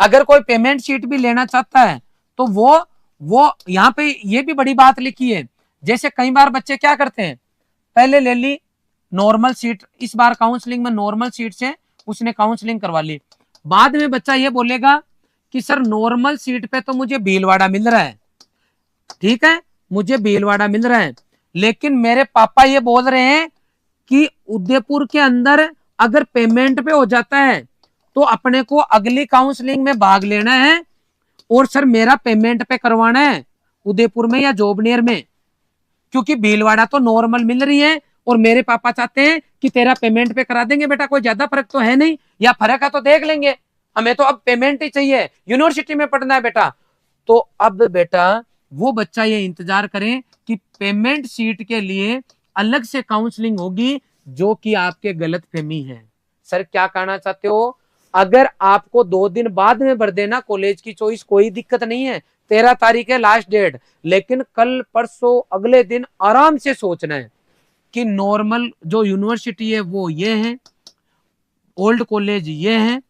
अगर कोई पेमेंट शीट भी लेना चाहता है तो वो यहाँ पे ये भी बड़ी बात लिखी है। जैसे कई बार बच्चे क्या करते हैं, पहले ले ली नॉर्मल सीट, इस बार काउंसलिंग में नॉर्मल सीट से उसने काउंसलिंग करवा ली, बाद में बच्चा ये बोलेगा कि सर नॉर्मल सीट पे तो मुझे भीलवाड़ा मिल रहा है, ठीक है मुझे भीलवाड़ा मिल रहा है, लेकिन मेरे पापा ये बोल रहे हैं कि उदयपुर के अंदर अगर पेमेंट पे हो जाता है तो अपने को अगली काउंसलिंग में भाग लेना है, और सर मेरा पेमेंट पे करवाना है उदयपुर में या जोबनेर में, क्योंकि भीलवाड़ा तो नॉर्मल मिल रही है और मेरे पापा चाहते हैं कि तेरा पेमेंट पे करा देंगे बेटा, कोई ज्यादा फर्क तो है नहीं, या फर्क है तो देख लेंगे, हमें तो अब पेमेंट ही चाहिए, यूनिवर्सिटी में पढ़ना है बेटा। तो अब बेटा वो बच्चा ये इंतजार करें कि पेमेंट सीट के लिए अलग से काउंसलिंग होगी, जो कि आपके गलत फहमी है। सर क्या कहना चाहते हो, अगर आपको 2 दिन बाद में भर देना कॉलेज की चॉइस कोई दिक्कत नहीं है, 13 तारीख है लास्ट डेट, लेकिन कल परसों अगले दिन आराम से सोचना है कि नॉर्मल जो यूनिवर्सिटी है वो ये है, ओल्ड कॉलेज ये है,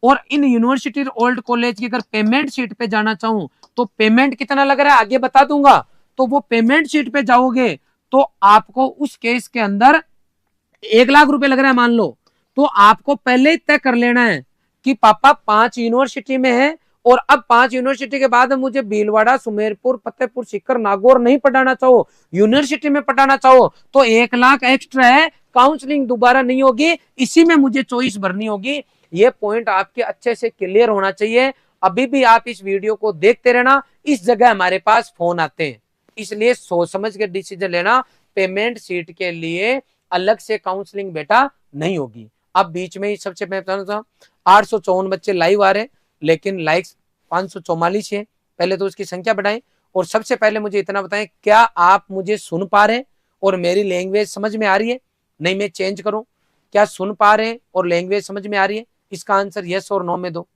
और इन यूनिवर्सिटी ओल्ड कॉलेज की अगर पेमेंट सीट पे जाना चाहूं तो पेमेंट कितना लग रहा है आगे बता दूंगा। तो वो पेमेंट सीट पे जाओगे तो आपको उस केस के अंदर 1 लाख रुपए लग रहा है मान लो, तो आपको पहले ही तय कर लेना है कि पापा 5 यूनिवर्सिटी में है और अब 5 यूनिवर्सिटी के बाद मुझे भीलवाड़ा, सुमेरपुर, फतेहपुर सीकर, नागौर नहीं पढ़ाना चाहो, यूनिवर्सिटी में पढ़ाना चाहो तो 1 लाख एक्स्ट्रा है, काउंसलिंग दोबारा नहीं होगी, इसी में मुझे चॉइस भरनी होगी। ये पॉइंट आपके अच्छे से क्लियर होना चाहिए। अभी भी आप इस वीडियो को देखते रहना, इस जगह हमारे पास फोन आते हैं, इसलिए सोच समझ के डिसीजन लेना। पेमेंट सीट के लिए अलग से काउंसलिंग बेटा नहीं होगी। अब बीच में ही सबसे मैं बताना था 854 बच्चे लाइव आ रहे, लेकिन लाइक्स 544 है, पहले तो उसकी संख्या बढ़ाएं। और सबसे पहले मुझे इतना बताएं, क्या आप मुझे सुन पा रहे हैं और मेरी लैंग्वेज समझ में आ रही है, नहीं मैं चेंज करूं, क्या सुन पा रहे हैं और लैंग्वेज समझ में आ रही है? इसका आंसर यस और नो में दो।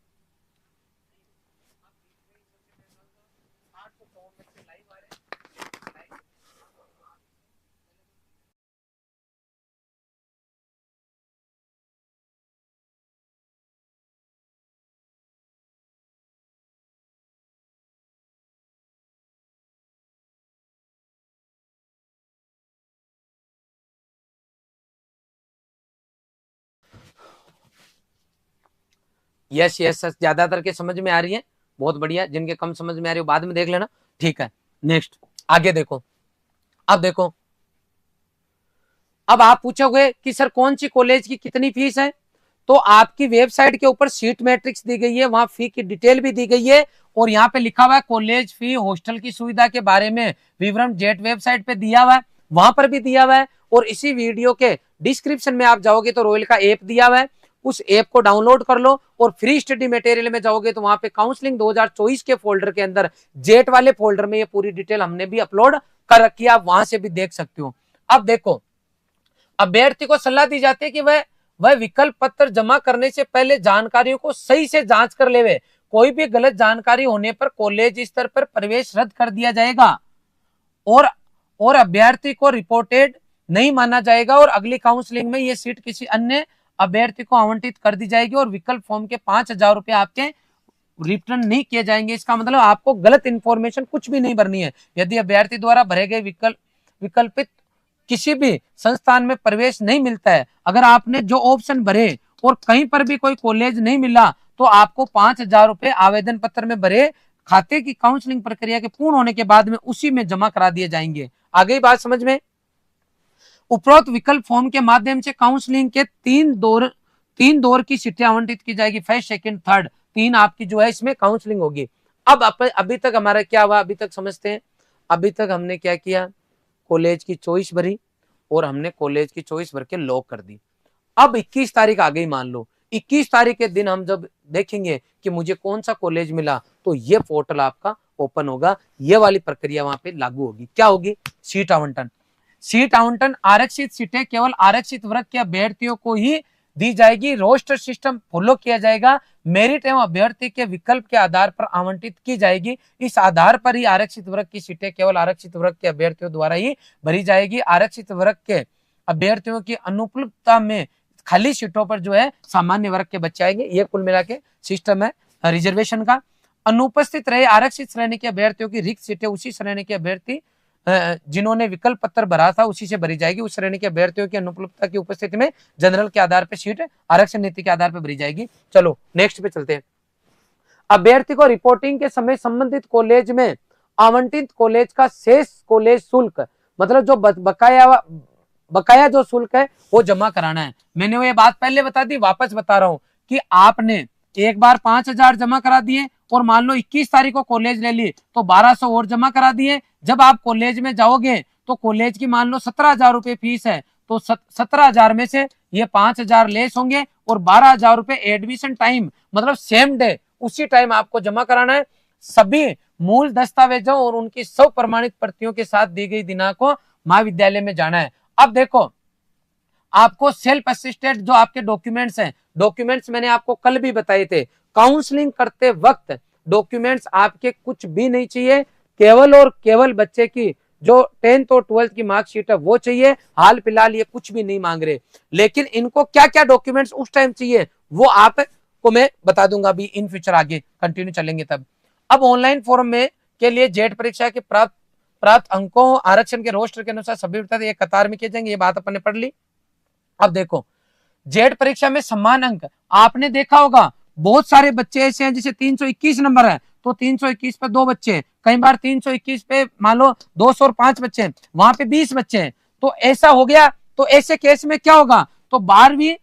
यस यस, ज्यादातर के समझ में आ रही है, बहुत बढ़िया। जिनके कम समझ में आ रही है बाद में देख लेना, ठीक है। नेक्स्ट आगे देखो, अब देखो, अब आप पूछोगे कि सर कौन सी कॉलेज की कितनी फीस है, तो आपकी वेबसाइट के ऊपर सीट मैट्रिक्स दी गई है, वहां फी की डिटेल भी दी गई है, और यहाँ पे लिखा हुआ है कॉलेज फी, हॉस्टल की सुविधा के बारे में विवरण जेट वेबसाइट पे दिया हुआ है, वहां पर भी दिया हुआ है। और इसी वीडियो के डिस्क्रिप्शन में आप जाओगे तो रॉयल का ऐप दिया हुआ है, उस ऐप को डाउनलोड कर लो, और फ्री स्टडी मटेरियल में जाओगे तो वहां पे काउंसलिंग 2024 के फोल्डर के अंदर जेट वाले फोल्डर में ये पूरी डिटेल हमने भी अपलोड कर रखी है, आप वहां से भी देख सकते हो। अब देखो, अभ्यर्थी को सलाह दी जाती है कि वह विकल्प पत्र जमा करने से पहले जानकारियों को सही से जांच कर लेवे, कोई भी गलत जानकारी होने पर कॉलेज स्तर पर प्रवेश रद्द कर दिया जाएगा, और अभ्यर्थी को रिपोर्टेड नहीं माना जाएगा, और अगली काउंसलिंग में यह सीट किसी अन्य अभ्यर्थी को आवंटित कर दी जाएगी, और विकल्प फॉर्म के 5,000 रुपए आपके रिटर्न नहीं किए जाएंगे। इसका मतलब आपको गलत इंफॉर्मेशन कुछ भी नहीं भरनी है। यदि अभ्यर्थी द्वारा भरे गए विकल्पित किसी भी संस्थान में प्रवेश नहीं मिलता है, अगर आपने जो ऑप्शन भरे और कहीं पर भी कोई कॉलेज नहीं मिला, तो आपको 5,000 रुपए आवेदन पत्र में भरे खाते की काउंसलिंग प्रक्रिया के पूर्ण होने के बाद में उसी में जमा करा दिए जाएंगे। आगे बात समझ में। उपरोक्त विकल्प फॉर्म के माध्यम से काउंसलिंग के तीन दौर की सीटें आवंटित की जाएगी, फर्स्ट सेकंड थर्ड, तीन आपकी जो है इसमें काउंसलिंग होगी। अब अभी तक हमारा क्या हुआ, अभी तक समझते हैं। अभी तक हमने क्या किया, कॉलेज की चॉइस भरी, और हमने कॉलेज की चॉइस भर के लॉक कर दी। अब 21 तारीख आ गई, मान लो 21 तारीख के दिन हम जब देखेंगे कि मुझे कौन सा कॉलेज मिला, तो ये पोर्टल आपका ओपन होगा, ये वाली प्रक्रिया वहां पे लागू होगी। क्या होगी, सीट आवंटन। सीट आवंटन आरक्षित सीटें केवल आरक्षित वर्ग के अभ्यर्थियों को ही दी जाएगी, रोस्टर सिस्टम फॉलो किया जाएगा, मेरिट एवं अभ्यर्थी के विकल्प के आधार पर आवंटित की जाएगी। इस आधार पर ही आरक्षित वर्ग की सीटें केवल आरक्षित वर्ग के अभ्यर्थियों द्वारा ही भरी जाएगी। आरक्षित वर्ग के अभ्यर्थियों की अनुपलब्धता में खाली सीटों पर जो है सामान्य वर्ग के बच्चे आएंगे। ये कुल मिला के सिस्टम है रिजर्वेशन का। अनुपस्थित रहे आरक्षित श्रेणी के अभ्यर्थियों की रिक्त सीटें उसी श्रेणी के अभ्यर्थी जिन्होंने विकल्प पत्र भरा था उसी से भरी जाएगी। उस श्रेणी के अभ्यर्थियों की अनुपलब्धता की उपस्थिति में जनरल के आधार पर सीट आरक्षण नीति के आधार पर भरी जाएगी। चलो नेक्स्ट पे चलते हैं। अभ्यर्थी को रिपोर्टिंग के समय संबंधित कॉलेज में आवंटित कॉलेज का शेष कॉलेज शुल्क, मतलब जो बकाया जो शुल्क है वो जमा कराना है। मैंने वो ये बात पहले बता दी, वापस बता रहा हूं कि आपने एक बार 5,000 जमा करा दिए, और मान लो 21 तारीख को कॉलेज ले ली तो 1,200 और जमा करा दिए। जब आप कॉलेज में जाओगे तो कॉलेज की मान लो 17,000 रुपए फीस है, तो 17,000 में से ये 5,000 लेस होंगे, और 12,000 रुपए एडमिशन टाइम, मतलब सेम डे उसी टाइम आपको जमा कराना है। सभी मूल दस्तावेजों और उनकी सब प्रमाणित प्रतियों के साथ दी गई दिनांक को महाविद्यालय में जाना है। अब देखो, आपको सेल्फ असिस्टेड जो आपके डॉक्यूमेंट्स हैं, डॉक्यूमेंट्स मैंने आपको कल भी बताए थे, काउंसलिंग करते वक्त डॉक्यूमेंट्स आपके कुछ भी नहीं चाहिए, केवल और केवल बच्चे की जो 10th और 12th की मार्कशीट है वो चाहिए। हाल फिलहाल ये कुछ भी नहीं मांग रहे, लेकिन इनको क्या क्या डॉक्यूमेंट्स उस टाइम चाहिए वो आपको मैं बता दूंगा अभी इन फ्यूचर, आगे कंटिन्यू चलेंगे तब। अब ऑनलाइन फॉर्म में के लिए जेट परीक्षा के प्राप्त अंकों आरक्षण के रोस्टर के अनुसार सभी एक कतार में किए जाएंगे, ये बात अपन ने पढ़ ली। अब देखो, जेट परीक्षा में समान अंक आपने देखा होगा, बहुत सारे बच्चे ऐसे हैं जिसे 321 नंबर है, तो 321 पे 2 बच्चे, कई बार 321 पे मान लो 205 बच्चे हैं, वहां पे 20 बच्चे हैं, तो ऐसा हो गया। तो ऐसे केस में क्या होगा, तो 12वीं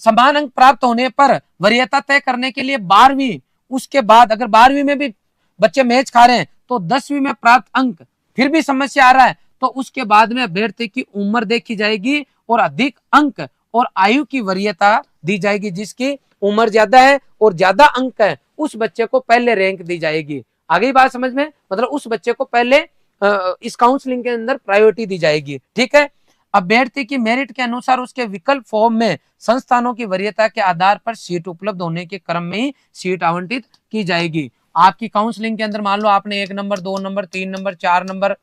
समान अंक प्राप्त होने पर वरीयता तय करने के लिए 12वीं, उसके बाद अगर 12वीं में भी बच्चे मैच खा रहे हैं तो 10वीं में प्राप्त अंक फिर भी समस्या आ रहा है, तो उसके बाद में अभ्यर्थी की उम्र देखी जाएगी और अधिक अंक और आयु की वरीयता दी जाएगी। जिसकी उम्र ज्यादा है और ज्यादा अंक है उस बच्चे को पहले रैंक दी जाएगी। आगे बात समझ में, मतलब उस बच्चे को पहले इस काउंसलिंग के अंदर प्रायोरिटी दी जाएगी। ठीक है। अभ्यर्थी की मेरिट के अनुसार उसके विकल्प फॉर्म में संस्थानों की वरीयता के आधार पर सीट उपलब्ध होने के क्रम में ही सीट आवंटित की जाएगी। आपकी काउंसलिंग के अंदर मान लो आपने 1 number 2 number 3 number 4 number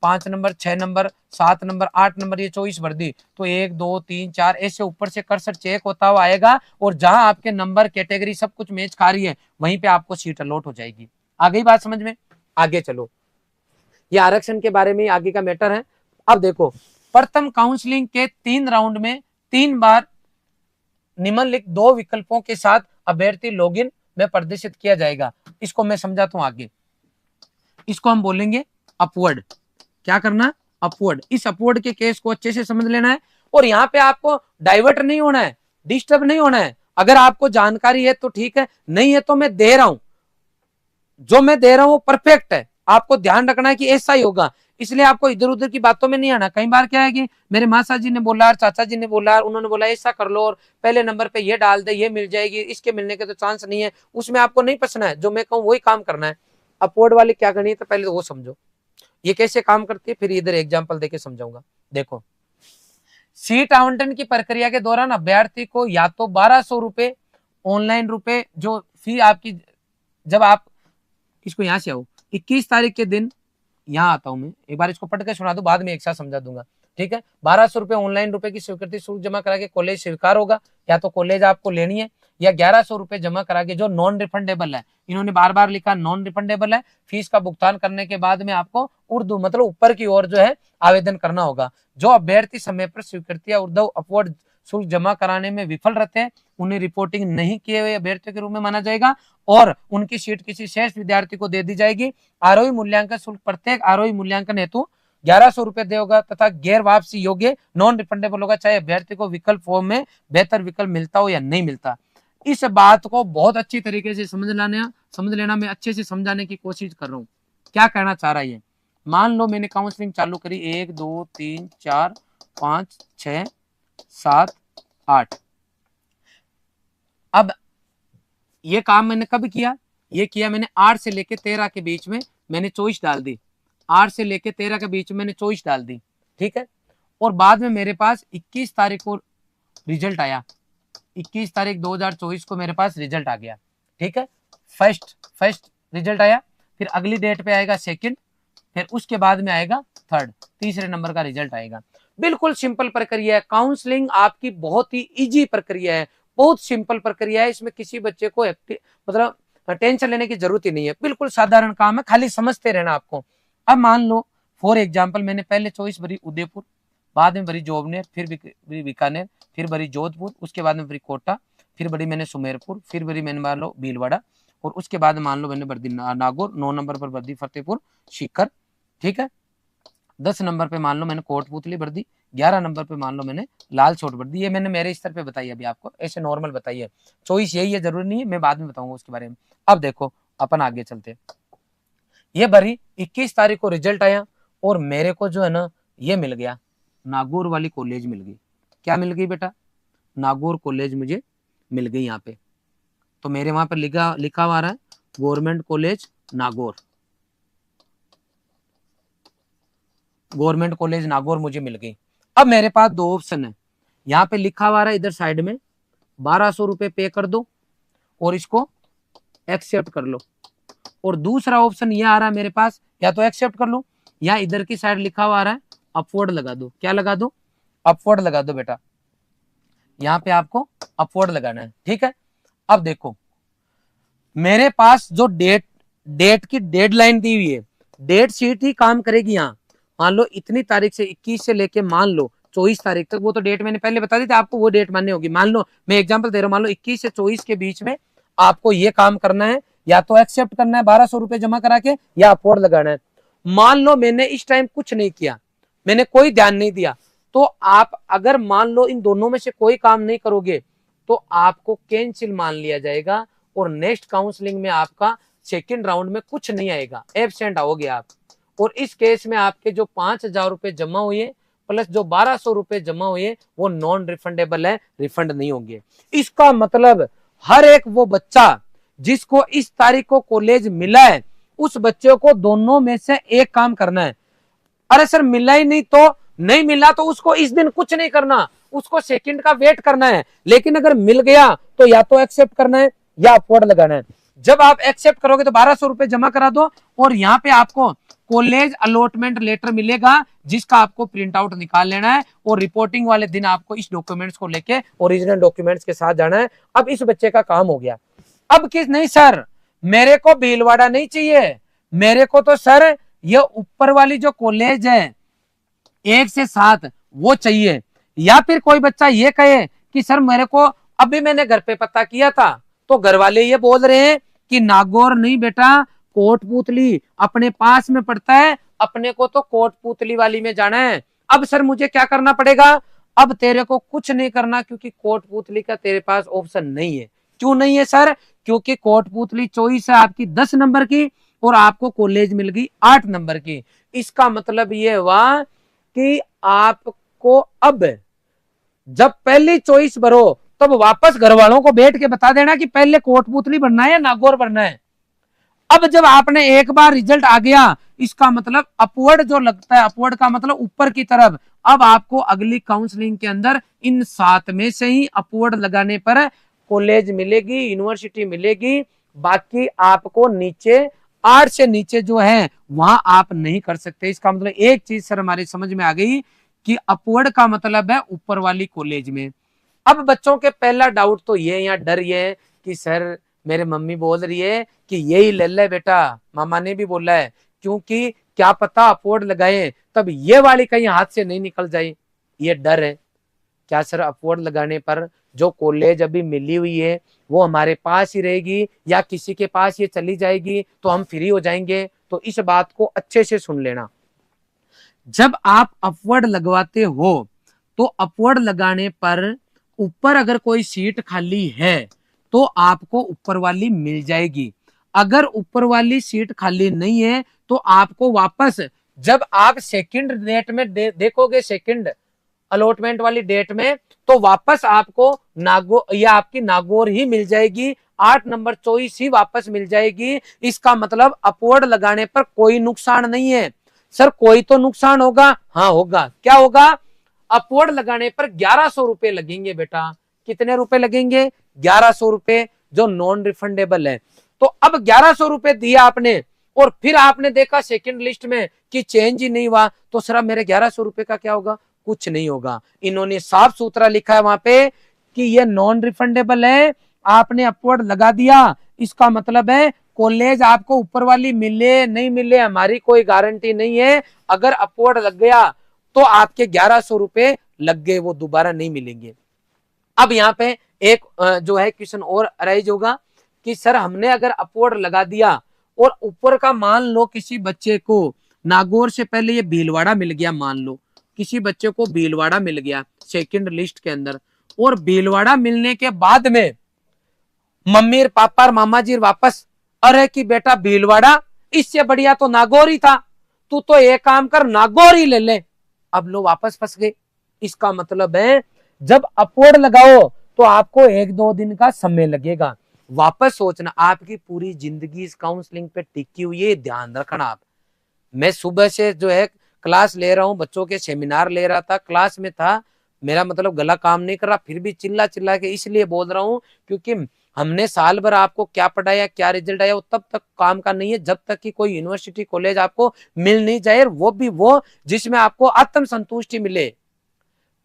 5 number 6 number 7 number 8 number ये चॉइस भर दी, तो 1 2 3 4 ऐसे ऊपर से कर्सर चेक होता हुआ आएगा, और जहां आपके नंबर कैटेगरी सब कुछ मैच खा रही है वहीं पे आपको सीट अलॉट हो जाएगी। आगे बात समझ में, आगे चलो, ये आरक्षण के बारे में आगे का मैटर है। अब देखो, प्रथम काउंसलिंग के 3 राउंड में 3 बार निम्नलिखित 2 विकल्पों के साथ अभ्यर्थी लॉगिन में प्रदर्शित किया जाएगा। इसको मैं समझाता हूं आगे। इसको हम बोलेंगे अपवर्ड। क्या करना? अपवर्ड। इस अपवर्ड के केस को अच्छे से समझ लेना है और यहाँ पे आपको डाइवर्ट नहीं होना है, डिस्टर्ब नहीं होना है। अगर आपको जानकारी है तो ठीक है, नहीं है तो मैं दे रहा हूं, जो मैं दे रहा हूं वो परफेक्ट है। आपको ध्यान रखना है कि ऐसा ही होगा, इसलिए आपको इधर उधर की बातों में नहीं आना। कई बार क्या है कि मेरे मासा जी ने बोला, चाचा जी ने बोला, उन्होंने बोला ऐसा कर लो और पहले नंबर पे ये डाल दे, ये मिल जाएगी, इसके मिलने के तो चांस नहीं है, उसमें आपको नहीं फंसना है। जो मैं कहूँ वही काम करना है। अपवर्ड वाली क्या करनी है तो पहले तो वो समझो ये कैसे काम करती है, फिर इधर एग्जाम्पल देके समझाऊंगा। देखो, सीट आवंटन की प्रक्रिया के दौरान अभ्यर्थी को या तो 1200 रुपए ऑनलाइन रुपए जो फी आपकी, जब आप इसको यहां से आओ 21 तारीख के दिन, यहां आता हूं मैं, एक बार इसको पढ़ के सुना दो, बाद में एक साथ समझा दूंगा, ठीक है। 1200 रुपए ऑनलाइन रुपए की स्वीकृति शुल्क जमा करा के कॉलेज स्वीकार होगा, या तो कॉलेज आपको लेनी है, या 1100 रुपए जमा करा के जो नॉन रिफंडेबल है, इन्होंने बार बार लिखा नॉन रिफंडेबल है, फीस का भुगतान करने के बाद में आपको उर्दू मतलब ऊपर की ओर जो है आवेदन करना होगा। जो अभ्यर्थी समय पर स्वीकृति या उर्दू अपवर्ड शुल्क जमा कराने में विफल रहते हैं, उन्हें रिपोर्टिंग नहीं किए हुए अभ्यर्थियों के रूप में माना जाएगा और उनकी सीट किसी शेष विद्यार्थी को दे दी जाएगी। आरोही मूल्यांकन शुल्क प्रत्येक आरोही मूल्यांकन हेतु 1100 रुपए देगा तथा गैर वापसी योग्य नॉन रिफंडेबल होगा, चाहे अभ्यर्थी को विकल्प फॉर्म में बेहतर विकल्प मिलता हो या नहीं मिलता। इस बात को बहुत अच्छी तरीके से समझ लेना। मैं अच्छे से समझाने की कोशिश कर रहा हूँ। क्या कहना चाह रहा है? मान लो मैंने काउंसलिंग चालू करी 1 2 3 4 5 6 7 8। अब ये काम मैंने कब किया? ये किया मैंने 8 से लेके 13 के बीच में मैंने चॉइस डाल दी। 8 से लेके 13 के बीच में मैंने चॉइस डाल दी, ठीक है। और बाद में मेरे पास 21 तारीख को रिजल्ट आया। 21 तारीख 2024 को मेरे पास रिजल्ट आ गया, ठीक है। फर्स्ट रिजल्ट आया, फिर अगली डेट पे आएगा सेकंड, फिर उसके बाद में आएगा थर्ड, तीसरे नंबर का रिजल्ट आएगा। बिल्कुल सिंपल प्रक्रिया है। काउंसलिंग आपकी बहुत ही इजी प्रक्रिया है, बहुत सिंपल प्रक्रिया है। इसमें किसी बच्चे को मतलब टेंशन लेने की जरूरत ही नहीं है, बिल्कुल साधारण काम है, खाली समझते रहना आपको। अब मान लो फॉर एग्जाम्पल मैंने पहले चॉइस भरी उदयपुर, बाद में भरी जोबनेर, फिर बीकानेर, फिर भरी जोधपुर, उसके बाद में भरी कोटा, फिर भरी मैंने सुमेरपुर, फिर भरी मैंने मान लो भीलवाड़ा, और उसके बाद मान लो मैंने भर दी नागौर, 9 नंबर पर भर दी फतेहपुर सीकर, ठीक है। 10 नंबर पे मान लो मैंने कोटपुतली भर दी, 11 नंबर पे मान लो मैंने लाल छोट भर दी। ये मैंने मेरे स्तर पे बताई, अभी आपको ऐसे नॉर्मल बताई है। चॉइस यही है, जरूरी नहीं है, मैं बाद में बताऊंगा उसके बारे में। अब देखो अपन आगे चलते। ये भरी 21 तारीख को रिजल्ट आया और मेरे को जो है ना ये मिल गया, नागौर वाली कॉलेज मिल गई। क्या मिल गई बेटा? नागौर कॉलेज मुझे मिल गई यहाँ पे। तो मेरे वहां पर लिखा हुआ रहा है government college Nagaur, government college Nagaur मुझे मिल गई। अब मेरे पास 2 ऑप्शन है, यहाँ पे लिखा हुआ है इधर साइड में 1200 रुपए पे कर दो और इसको एक्सेप्ट कर लो, और दूसरा ऑप्शन ये आ रहा है मेरे पास, या तो एक्सेप्ट कर लो या इधर की साइड लिखा हुआ आ रहा है अपवर्ड लगा दो। क्या लगा दो? अपवर्ड लगा दो बेटा, यहाँ पे आपको अपवर्ड लगाना है, ठीक है। अब देखो मेरे पास जो डेट की डेडलाइन दी हुई है, डेट शीट ही काम करेगी। यहाँ मान लो इतनी तारीख से 21 से लेके मान लो 24 तारीख तक, वो तो डेट मैंने पहले बता दी थी आपको, वो डेट माननी होगी। मान लो मैं एग्जांपल दे रहा हूँ, मान लो 21 से 24 के बीच में आपको ये काम करना है, या तो एक्सेप्ट करना है 1200 रुपए जमा करा के, या अपवर्ड लगाना है। मान लो मैंने इस टाइम कुछ नहीं किया, मैंने कोई ध्यान नहीं दिया, तो आप अगर मान लो इन दोनों में से कोई काम नहीं करोगे तो आपको कैंसिल मान लिया जाएगा और नेक्स्ट काउंसलिंग में आपका सेकंड राउंड में कुछ नहीं आएगा, एब्सेंट आओगे आप। और इस केस में आपके जो 5000 रुपए जमा हुए प्लस जो 1200 रुपए जमा हुए वो नॉन रिफंडेबल है, रिफंड नहीं होंगे। इसका मतलब हर एक वो बच्चा जिसको इस तारीख को कॉलेज मिला है, उस बच्चे को दोनों में से एक काम करना है। अरे सर मिला ही नहीं तो नहीं मिला तो उसको इस दिन कुछ नहीं करना, उसको सेकंड का वेट करना है। लेकिन अगर मिल गया तो या तो एक्सेप्ट करना है या अपवर्ड लगाना है। जब आप एक्सेप्ट करोगे तो 1200 रुपए जमा करा दो और यहाँ पे आपको कॉलेज अलॉटमेंट लेटर मिलेगा जिसका आपको प्रिंट आउट निकाल लेना है और रिपोर्टिंग वाले दिन आपको इस डॉक्यूमेंट्स को लेके ओरिजिनल डॉक्यूमेंट्स के साथ जाना है। अब इस बच्चे का काम हो गया। अब किस नहीं सर मेरे को भीलवाड़ा नहीं चाहिए, मेरे को तो सर ये ऊपर वाली जो कॉलेज है 1 से 7 वो चाहिए। या फिर कोई बच्चा ये कहे कि सर मेरे को अभी मैंने घर पे पता किया था तो घर वाले ये बोल रहे हैं कि नागौर नहीं बेटा, कोटपूतली अपने पास में पड़ता है, अपने को तो कोटपूतली वाली में जाना है। अब सर मुझे क्या करना पड़ेगा? अब तेरे को कुछ नहीं करना, क्योंकि कोटपूतली का तेरे पास ऑप्शन नहीं है। क्यों नहीं है सर? क्योंकि कोटपूतली चॉइस है आपकी 10 नंबर की और आपको कॉलेज मिल गई 8 नंबर की। इसका मतलब ये हुआ कि आपको अब जब पहली चॉइस भरो तब वापस घर वालों को बैठ के बता देना कि पहले कोटपूतली बनना है या नागौर बनना है। अब जब आपने एक बार रिजल्ट आ गया, इसका मतलब अपवर्ड जो लगता है, अपवर्ड का मतलब ऊपर की तरफ, अब आपको अगली काउंसलिंग के अंदर इन 7 में से ही अपवर्ड लगाने पर कॉलेज मिलेगी, यूनिवर्सिटी मिलेगी। बाकी आपको नीचे 8 से नीचे जो है वहां आप नहीं कर सकते। इसका मतलब एक चीज सर हमारी समझ में आ गई कि अपवर्ड का मतलब है ऊपर वाली कॉलेज में। अब बच्चों के पहला डाउट तो ये या डर ये है कि सर मेरे मम्मी बोल रही है कि यही ले ले बेटा, मामा ने भी बोला है, क्योंकि क्या पता अपवर्ड लगाए तब ये वाली कहीं हाथ से नहीं निकल जाए, ये डर है। क्या सर अपवर्ड लगाने पर जो कॉलेज अभी मिली हुई है वो हमारे पास ही रहेगी या किसी के पास ये चली जाएगी तो हम फ्री हो जाएंगे? तो इस बात को अच्छे से सुन लेना। जब आप अपवर्ड लगवाते हो तो अपवर्ड लगाने पर ऊपर अगर कोई सीट खाली है तो आपको ऊपर वाली मिल जाएगी। अगर ऊपर वाली सीट खाली नहीं है तो आपको वापस, जब आप सेकंड डेट में देखोगे, सेकंड अलॉटमेंट वाली डेट में, तो वापस आपको नागौर या आपकी नागौर ही मिल जाएगी, 8 नंबर चॉइस ही वापस मिल जाएगी। इसका मतलब अपवर्ड लगाने पर कोई नुकसान नहीं है। सर कोई तो नुकसान होगा? हाँ होगा। क्या होगा? अपवर्ड लगाने पर 1100 रुपए लगेंगे बेटा। कितने रुपए लगेंगे? 1100 रुपए, जो नॉन रिफंडेबल है। तो अब 1100 रुपए दिए आपने और फिर आपने देखा सेकंड लिस्ट में कि चेंज ही नहीं हुआ, तो सर अब मेरे 1100 रुपए का क्या होगा? कुछ नहीं होगा। इन्होंने साफ सुथरा लिखा है वहां पे कि ये नॉन रिफंडेबल है। आपने अपवर्ड लगा दिया, इसका मतलब है कॉलेज आपको ऊपर वाली मिले नहीं मिले हमारी कोई गारंटी नहीं है। अगर अपवर्ड लग गया तो आपके 1100 रुपए लग गए, वो दोबारा नहीं मिलेंगे। अब यहाँ पे एक जो है क्वेश्चन और अराइज होगा कि सर हमने अगर अपवर्ड लगा दिया और ऊपर का मान लो किसी बच्चे को नागौर से पहले ये भीलवाड़ा मिल गया, मान लो किसी बच्चे को भीलवाड़ा मिल गया सेकंड लिस्ट के अंदर, और भीलवाड़ा मिलने के बाद में मम्मी और पापा और मामा जी वापस, अरे कि बेटा भीलवाड़ा, इससे बढ़िया तो नागौर ही था, तू तो एक काम कर नागौर ही ले ले। अब लो वापस फंस गए। इसका मतलब है जब अपवर्ड लगाओ तो आपको 1-2 दिन का समय लगेगा। वापस सोचना, आपकी पूरी जिंदगी इस काउंसलिंग पे टिकी हुई है, ध्यान रखना आप। मैं सुबह से जो है क्लास ले रहा हूँ, बच्चों के सेमिनार ले रहा था, क्लास में था, मेरा मतलब गला काम नहीं कर रहा, फिर भी चिल्ला चिल्ला के इसलिए बोल रहा हूँ क्योंकि हमने साल भर आपको क्या पढ़ाया, क्या रिजल्ट आया, वो तब तक काम का नहीं है जब तक कि कोई यूनिवर्सिटी कॉलेज आपको मिल नहीं जाए, वो भी वो जिसमें आपको आत्म संतुष्टि मिले।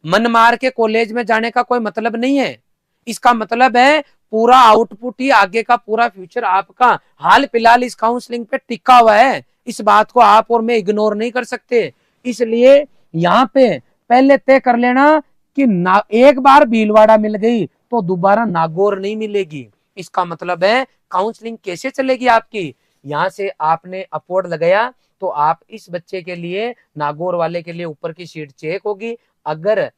मन मार के कॉलेज में जाने का कोई मतलब नहीं है। इसका मतलब है पूरा आउटपुट ही आगे का पूरा फ्यूचर आपका हाल फिलहाल इस काउंसलिंग पे टिका हुआ है। इस बात को आप और मैं इग्नोर नहीं कर सकते। इसलिए यहाँ पे पहले तय कर लेना कि ना एक बार भीलवाड़ा मिल गई तो दोबारा नागौर नहीं मिलेगी। इसका मतलब है काउंसलिंग कैसे चलेगी आपकी, यहाँ से आपने अपवर्ड लगाया तो आप इस बच्चे के लिए, नागौर वाले के लिए ऊपर की सीट चेक होगी। अगर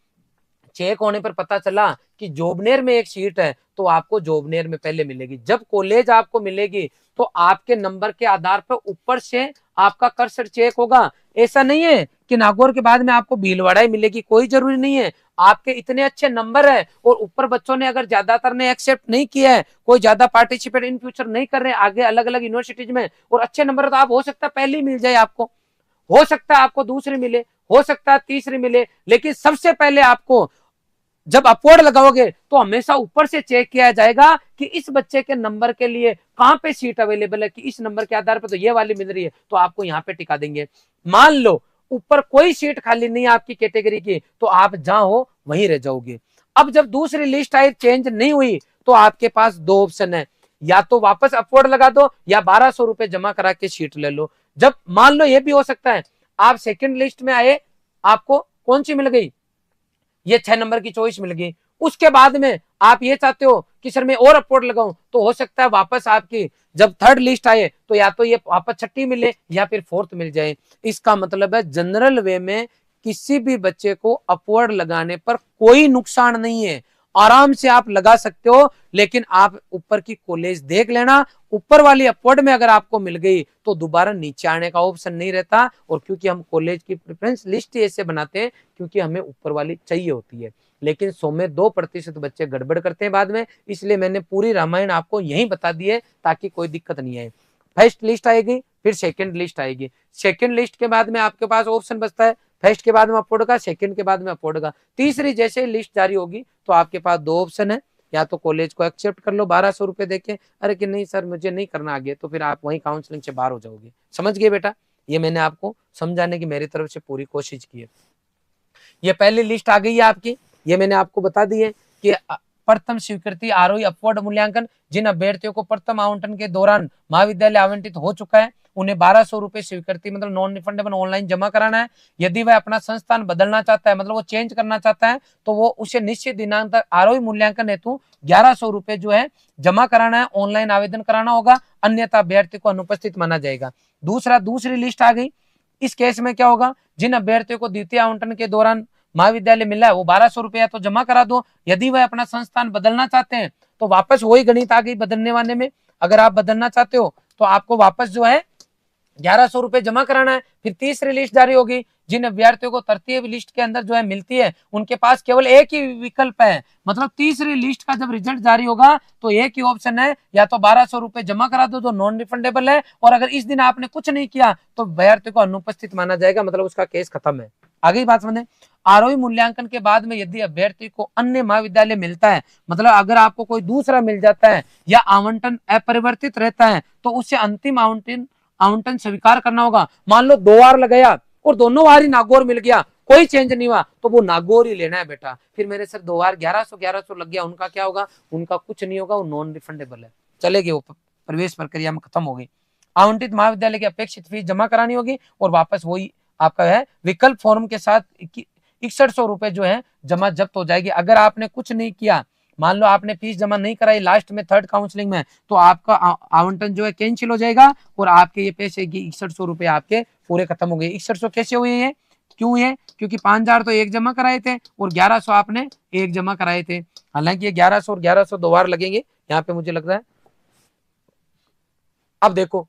चेक होने पर पता चला कि जोबनेर में एक सीट है तो आपको जोबनेर में पहले मिलेगी। जब कॉलेज आपको मिलेगी तो आपके नंबर के आधार पर ऊपर से आपका कर्सर चेक होगा। ऐसा नहीं है कि नागौर के बाद में आपको भीलवाड़ा ही मिलेगी, कोई जरूरी नहीं है। आपके इतने अच्छे नंबर है और ऊपर बच्चों ने अगर ज्यादातर ने एक्सेप्ट नहीं किया है, कोई ज्यादा पार्टिसिपेट इन फ्यूचर नहीं कर रहे आगे अलग अलग यूनिवर्सिटीज में, और अच्छे नंबर है, तो आप हो सकता है पहले मिल जाए आपको, हो सकता है आपको दूसरी मिले, हो सकता है तीसरी मिले, लेकिन सबसे पहले आपको जब अपवर्ड लगाओगे तो हमेशा ऊपर से चेक किया जाएगा कि इस बच्चे के नंबर के लिए कहां पे सीट अवेलेबल है, कि इस नंबर के आधार पर तो ये वाली मिल रही है तो आपको यहां पे टिका देंगे। मान लो ऊपर कोई सीट खाली नहीं है आपकी कैटेगरी की तो आप जहां हो वहीं रह जाओगे। अब जब दूसरी लिस्ट आई चेंज नहीं हुई तो आपके पास 2 ऑप्शन है, या तो वापस अपवर्ड लगा दो या 1200 रुपए जमा करा के सीट ले लो। जब मान लो ये भी हो सकता है आप सेकंड लिस्ट में आए, आपको कौन सी मिल गई, ये 6 नंबर की चॉइस मिल गई, उसके बाद में आप ये चाहते हो कि सर मैं और अपवर्ड लगाऊं, तो हो सकता है वापस आपकी जब थर्ड लिस्ट आए तो या तो ये वापस छठी मिले या फिर फोर्थ मिल जाए। इसका मतलब है जनरल वे में किसी भी बच्चे को अपवर्ड लगाने पर कोई नुकसान नहीं है, आराम से आप लगा सकते हो। लेकिन आप ऊपर की कॉलेज देख लेना, ऊपर वाली अपवर्ड में अगर आपको मिल गई तो दोबारा नीचे आने का ऑप्शन नहीं रहता। और क्योंकि हम कॉलेज की प्रेफरेंस लिस्ट ऐसे बनाते हैं क्योंकि हमें ऊपर वाली चाहिए होती है, लेकिन 100 में 2% बच्चे गड़बड़ करते हैं बाद में। इसलिए मैंने पूरी रामायण आपको यही बता दी है ताकि कोई दिक्कत नहीं आए। फर्स्ट लिस्ट आएगी, फिर सेकंड लिस्ट आएगी, सेकंड लिस्ट के बाद में आपके पास ऑप्शन बचता है फर्स्ट के बाद में अपवर्ड का, सेकंड के बाद में अपवर्ड का। तीसरी जैसे लिस्ट जारी होगी तो आपके पास दो ऑप्शन है, या तो कॉलेज को एक्सेप्ट कर लो 1200 रुपए देके, अरे कि नहीं सर मुझे नहीं करना आगे, तो फिर आप वहीं काउंसलिंग से बाहर हो जाओगे। समझ गए बेटा? ये मैंने आपको समझाने की मेरी तरफ से पूरी कोशिश की है। ये पहली लिस्ट आ गई है आपकी, ये मैंने आपको बता दी है कि प्रथम स्वीकृति आरोही अपवर्ड मूल्यांकन जिन अभ्यर्थियों को प्रथम आवंटन के दौरान महाविद्यालय आवंटित हो चुका है उन्हें 1200 रुपए स्वीकृति मतलब नॉन रिफंडेबल ऑनलाइन जमा कराना है। यदि वह अपना संस्थान बदलना चाहता है मतलब वो चेंज करना चाहता है तो वो उसे निश्चित दिनांक तक आरोही मूल्यांकन हेतु 1100 रुपए जो है जमा कराना है, ऑनलाइन आवेदन कराना होगा, अन्यथा अभ्यर्थी को अनुपस्थित माना जाएगा। दूसरी लिस्ट आ गई। इस केस में क्या होगा, जिन अभ्यर्थियों को द्वितीय आवंटन के दौरान महाविद्यालय मिला है वो 1200 रुपया तो जमा करा दो। यदि वह अपना संस्थान बदलना चाहते हैं तो वापस वही गणित आ गई बदलने वाले में, अगर आप बदलना चाहते हो तो आपको वापस जो है 1100 रुपए जमा कराना है। फिर तीसरी लिस्ट जारी होगी। जिन अभ्यर्थियों को तृतीय लिस्ट के अंदर जो है मिलती है उनके पास केवल एक ही विकल्प है, मतलब तीसरी लिस्ट का जब रिजल्ट जारी होगा तो एक ही ऑप्शन है, या तो 1200 रुपए जमा करा दो जो नॉन रिफंडेबल है, और अगर इस दिन आपने कुछ नहीं किया तो अभ्यर्थी को अनुपस्थित माना जाएगा, मतलब उसका केस खत्म है। आगे बात समझे। आरोही मूल्यांकन के बाद में यदि अभ्यर्थी को अन्य महाविद्यालय मिलता है, मतलब अगर आपको कोई दूसरा मिल जाता है या आवंटन अपरिवर्तित रहता है तो उससे अंतिम आवंटन स्वीकार करना होगा। मान लो 2 बार लगाया और दोनों बार ही नागौर मिल गया, कोई चेंज नहीं हुआ, तो वो नागौर ही लेना है बेटा। फिर मेरे सर 2 बार 1100 लग गया, उनका क्या होगा? उनका कुछ नहीं होगा, वो नॉन रिफंडेबल है, चलेगी, वो प्रवेश प्रक्रिया में खत्म हो गई। आवंटित महाविद्यालय की अपेक्षित फीस जमा करानी होगी और वापस वही आपका है विकल्प फॉर्म के साथ 6100 रुपए जो है जमा जब्त हो जाएगी। अगर आपने कुछ नहीं किया, मान लो आपने फीस जमा नहीं कराई लास्ट में थर्ड काउंसलिंग में, तो आपका आवंटन जो है कैंसिल हो जाएगा और आपके ये पैसे की 6100 रुपए आपके पूरे खत्म हो गए। 6100 कैसे हुए हैं, क्यों है? क्योंकि 5000 तो एक जमा कराए थे और 1100 आपने एक जमा कराए थे। हालांकि ये 1100 और 1100 2 बार लगेंगे यहाँ पे मुझे लग रहा है। अब देखो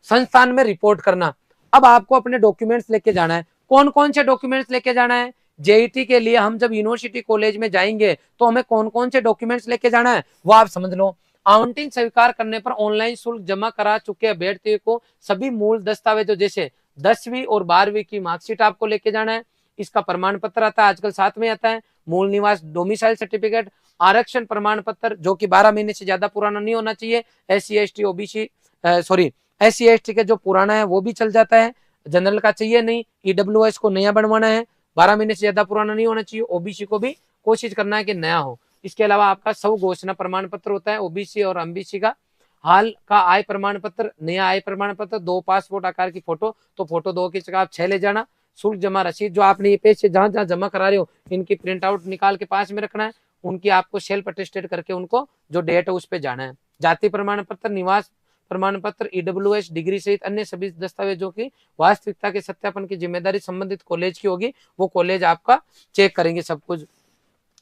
संस्थान में रिपोर्ट करना, अब आपको अपने डॉक्यूमेंट्स लेके जाना है। कौन कौन से डॉक्यूमेंट्स लेके जाना है? जेईटी के लिए हम जब यूनिवर्सिटी कॉलेज में जाएंगे तो हमें कौन कौन से डॉक्यूमेंट्स लेके जाना है वो आप समझ लो। आवंटन स्वीकार करने पर ऑनलाइन शुल्क जमा करा चुके अभ्यर्थियों को सभी मूल दस्तावेजों जैसे 10वीं और 12वीं की मार्कशीट आपको लेके जाना है। इसका प्रमाण पत्र आता है, आजकल साथ में आता है, मूल निवास डोमिसाइल सर्टिफिकेट, आरक्षण प्रमाण पत्र जो कि 12 महीने से ज्यादा पुराना नहीं होना चाहिए, SC ST OBC SC ST के जो पुराना है वो भी चल जाता है, जनरल का चाहिए नहीं, EWS को नया बनवाना है, 12 महीने से ज्यादा पुराना नहीं होना चाहिए, OBC को भी कोशिश करना है कि नया हो। इसके अलावा आपका सब घोषणा प्रमाण पत्र होता है OBC और MBC का, हाल का आय प्रमाण पत्र, नया आय प्रमाण पत्र, 2 पासपोर्ट आकार की फोटो, तो फोटो 2 की जगह आप 6 ले जाना। शुल्क जमा रसीद, जो आपने ये पैसे जहां जहां जमा करा रहे हो इनकी प्रिंट आउट निकाल के पास में रखना है, उनकी आपको सेल्फ अटेस्टेड करके उनको जो डेट है उस पर जाना है। जाति प्रमाण पत्र, निवास प्रमाण पत्र, EWS डिग्री सहित अन्य सभी दस्तावेजों की वास्तविकता के सत्यापन की जिम्मेदारी संबंधित कॉलेज की होगी, वो कॉलेज आपका चेक करेंगे सब कुछ।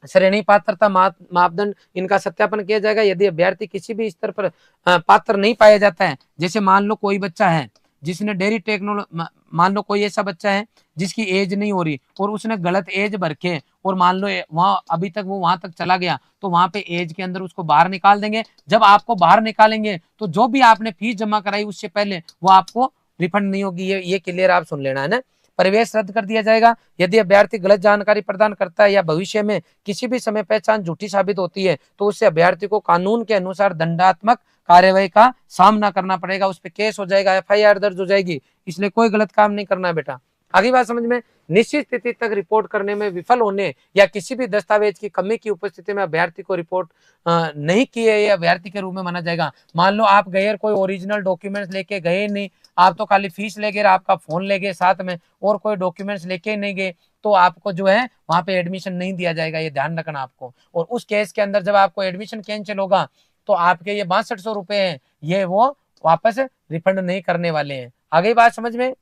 श्रेणी पात्रता मापदंड इनका सत्यापन किया जाएगा। यदि अभ्यर्थी किसी भी स्तर पर पात्र नहीं पाया जाता है, जैसे मान लो कोई बच्चा है जिसने डेयरी टेक्नोलॉजी, मान लो कोई ऐसा बच्चा है जिसकी एज नहीं हो रही और उसने गलत एज भर के, और मान लो वहां अभी तक वो वहां तक चला गया, तो वहां पे एज के अंदर उसको बाहर निकाल देंगे। जब आपको बाहर निकालेंगे तो जो भी आपने फीस जमा कराई उससे पहले वो आपको रिफंड नहीं होगी, ये क्लियर आप सुन लेना है ना। प्रवेश रद्द कर दिया जाएगा यदि अभ्यर्थी गलत जानकारी प्रदान करता है या भविष्य में किसी भी समय पहचान झूठी साबित होती है तो उससे अभ्यर्थी को कानून के अनुसार दंडात्मक कार्यवाही का सामना करना पड़ेगा, उस पर केस हो जाएगा, FIR दर्ज हो जाएगी। इसलिए कोई गलत काम नहीं करना है बेटा। आगे बात समझ में। निश्चित तिथि तक रिपोर्ट करने में विफल होने या किसी भी दस्तावेज की कमी की उपस्थिति में अभ्यर्थी को रिपोर्ट नहीं किए या अभ्यर्थी के रूप में माना जाएगा। मान लो आप गए कोई ओरिजिनल डॉक्यूमेंट्स लेके गए नहीं, आप तो खाली फीस ले गए, आपका फोन ले गए साथ में और कोई डॉक्यूमेंट्स लेके नहीं गए, तो आपको जो है वहां पे एडमिशन नहीं दिया जाएगा, ये ध्यान रखना आपको। और उस केस के अंदर जब आपको एडमिशन कैंसिल होगा तो आपके ये 6200 रुपए हैं, ये वो वापस रिफंड नहीं करने वाले हैं। आ गई बात समझ में?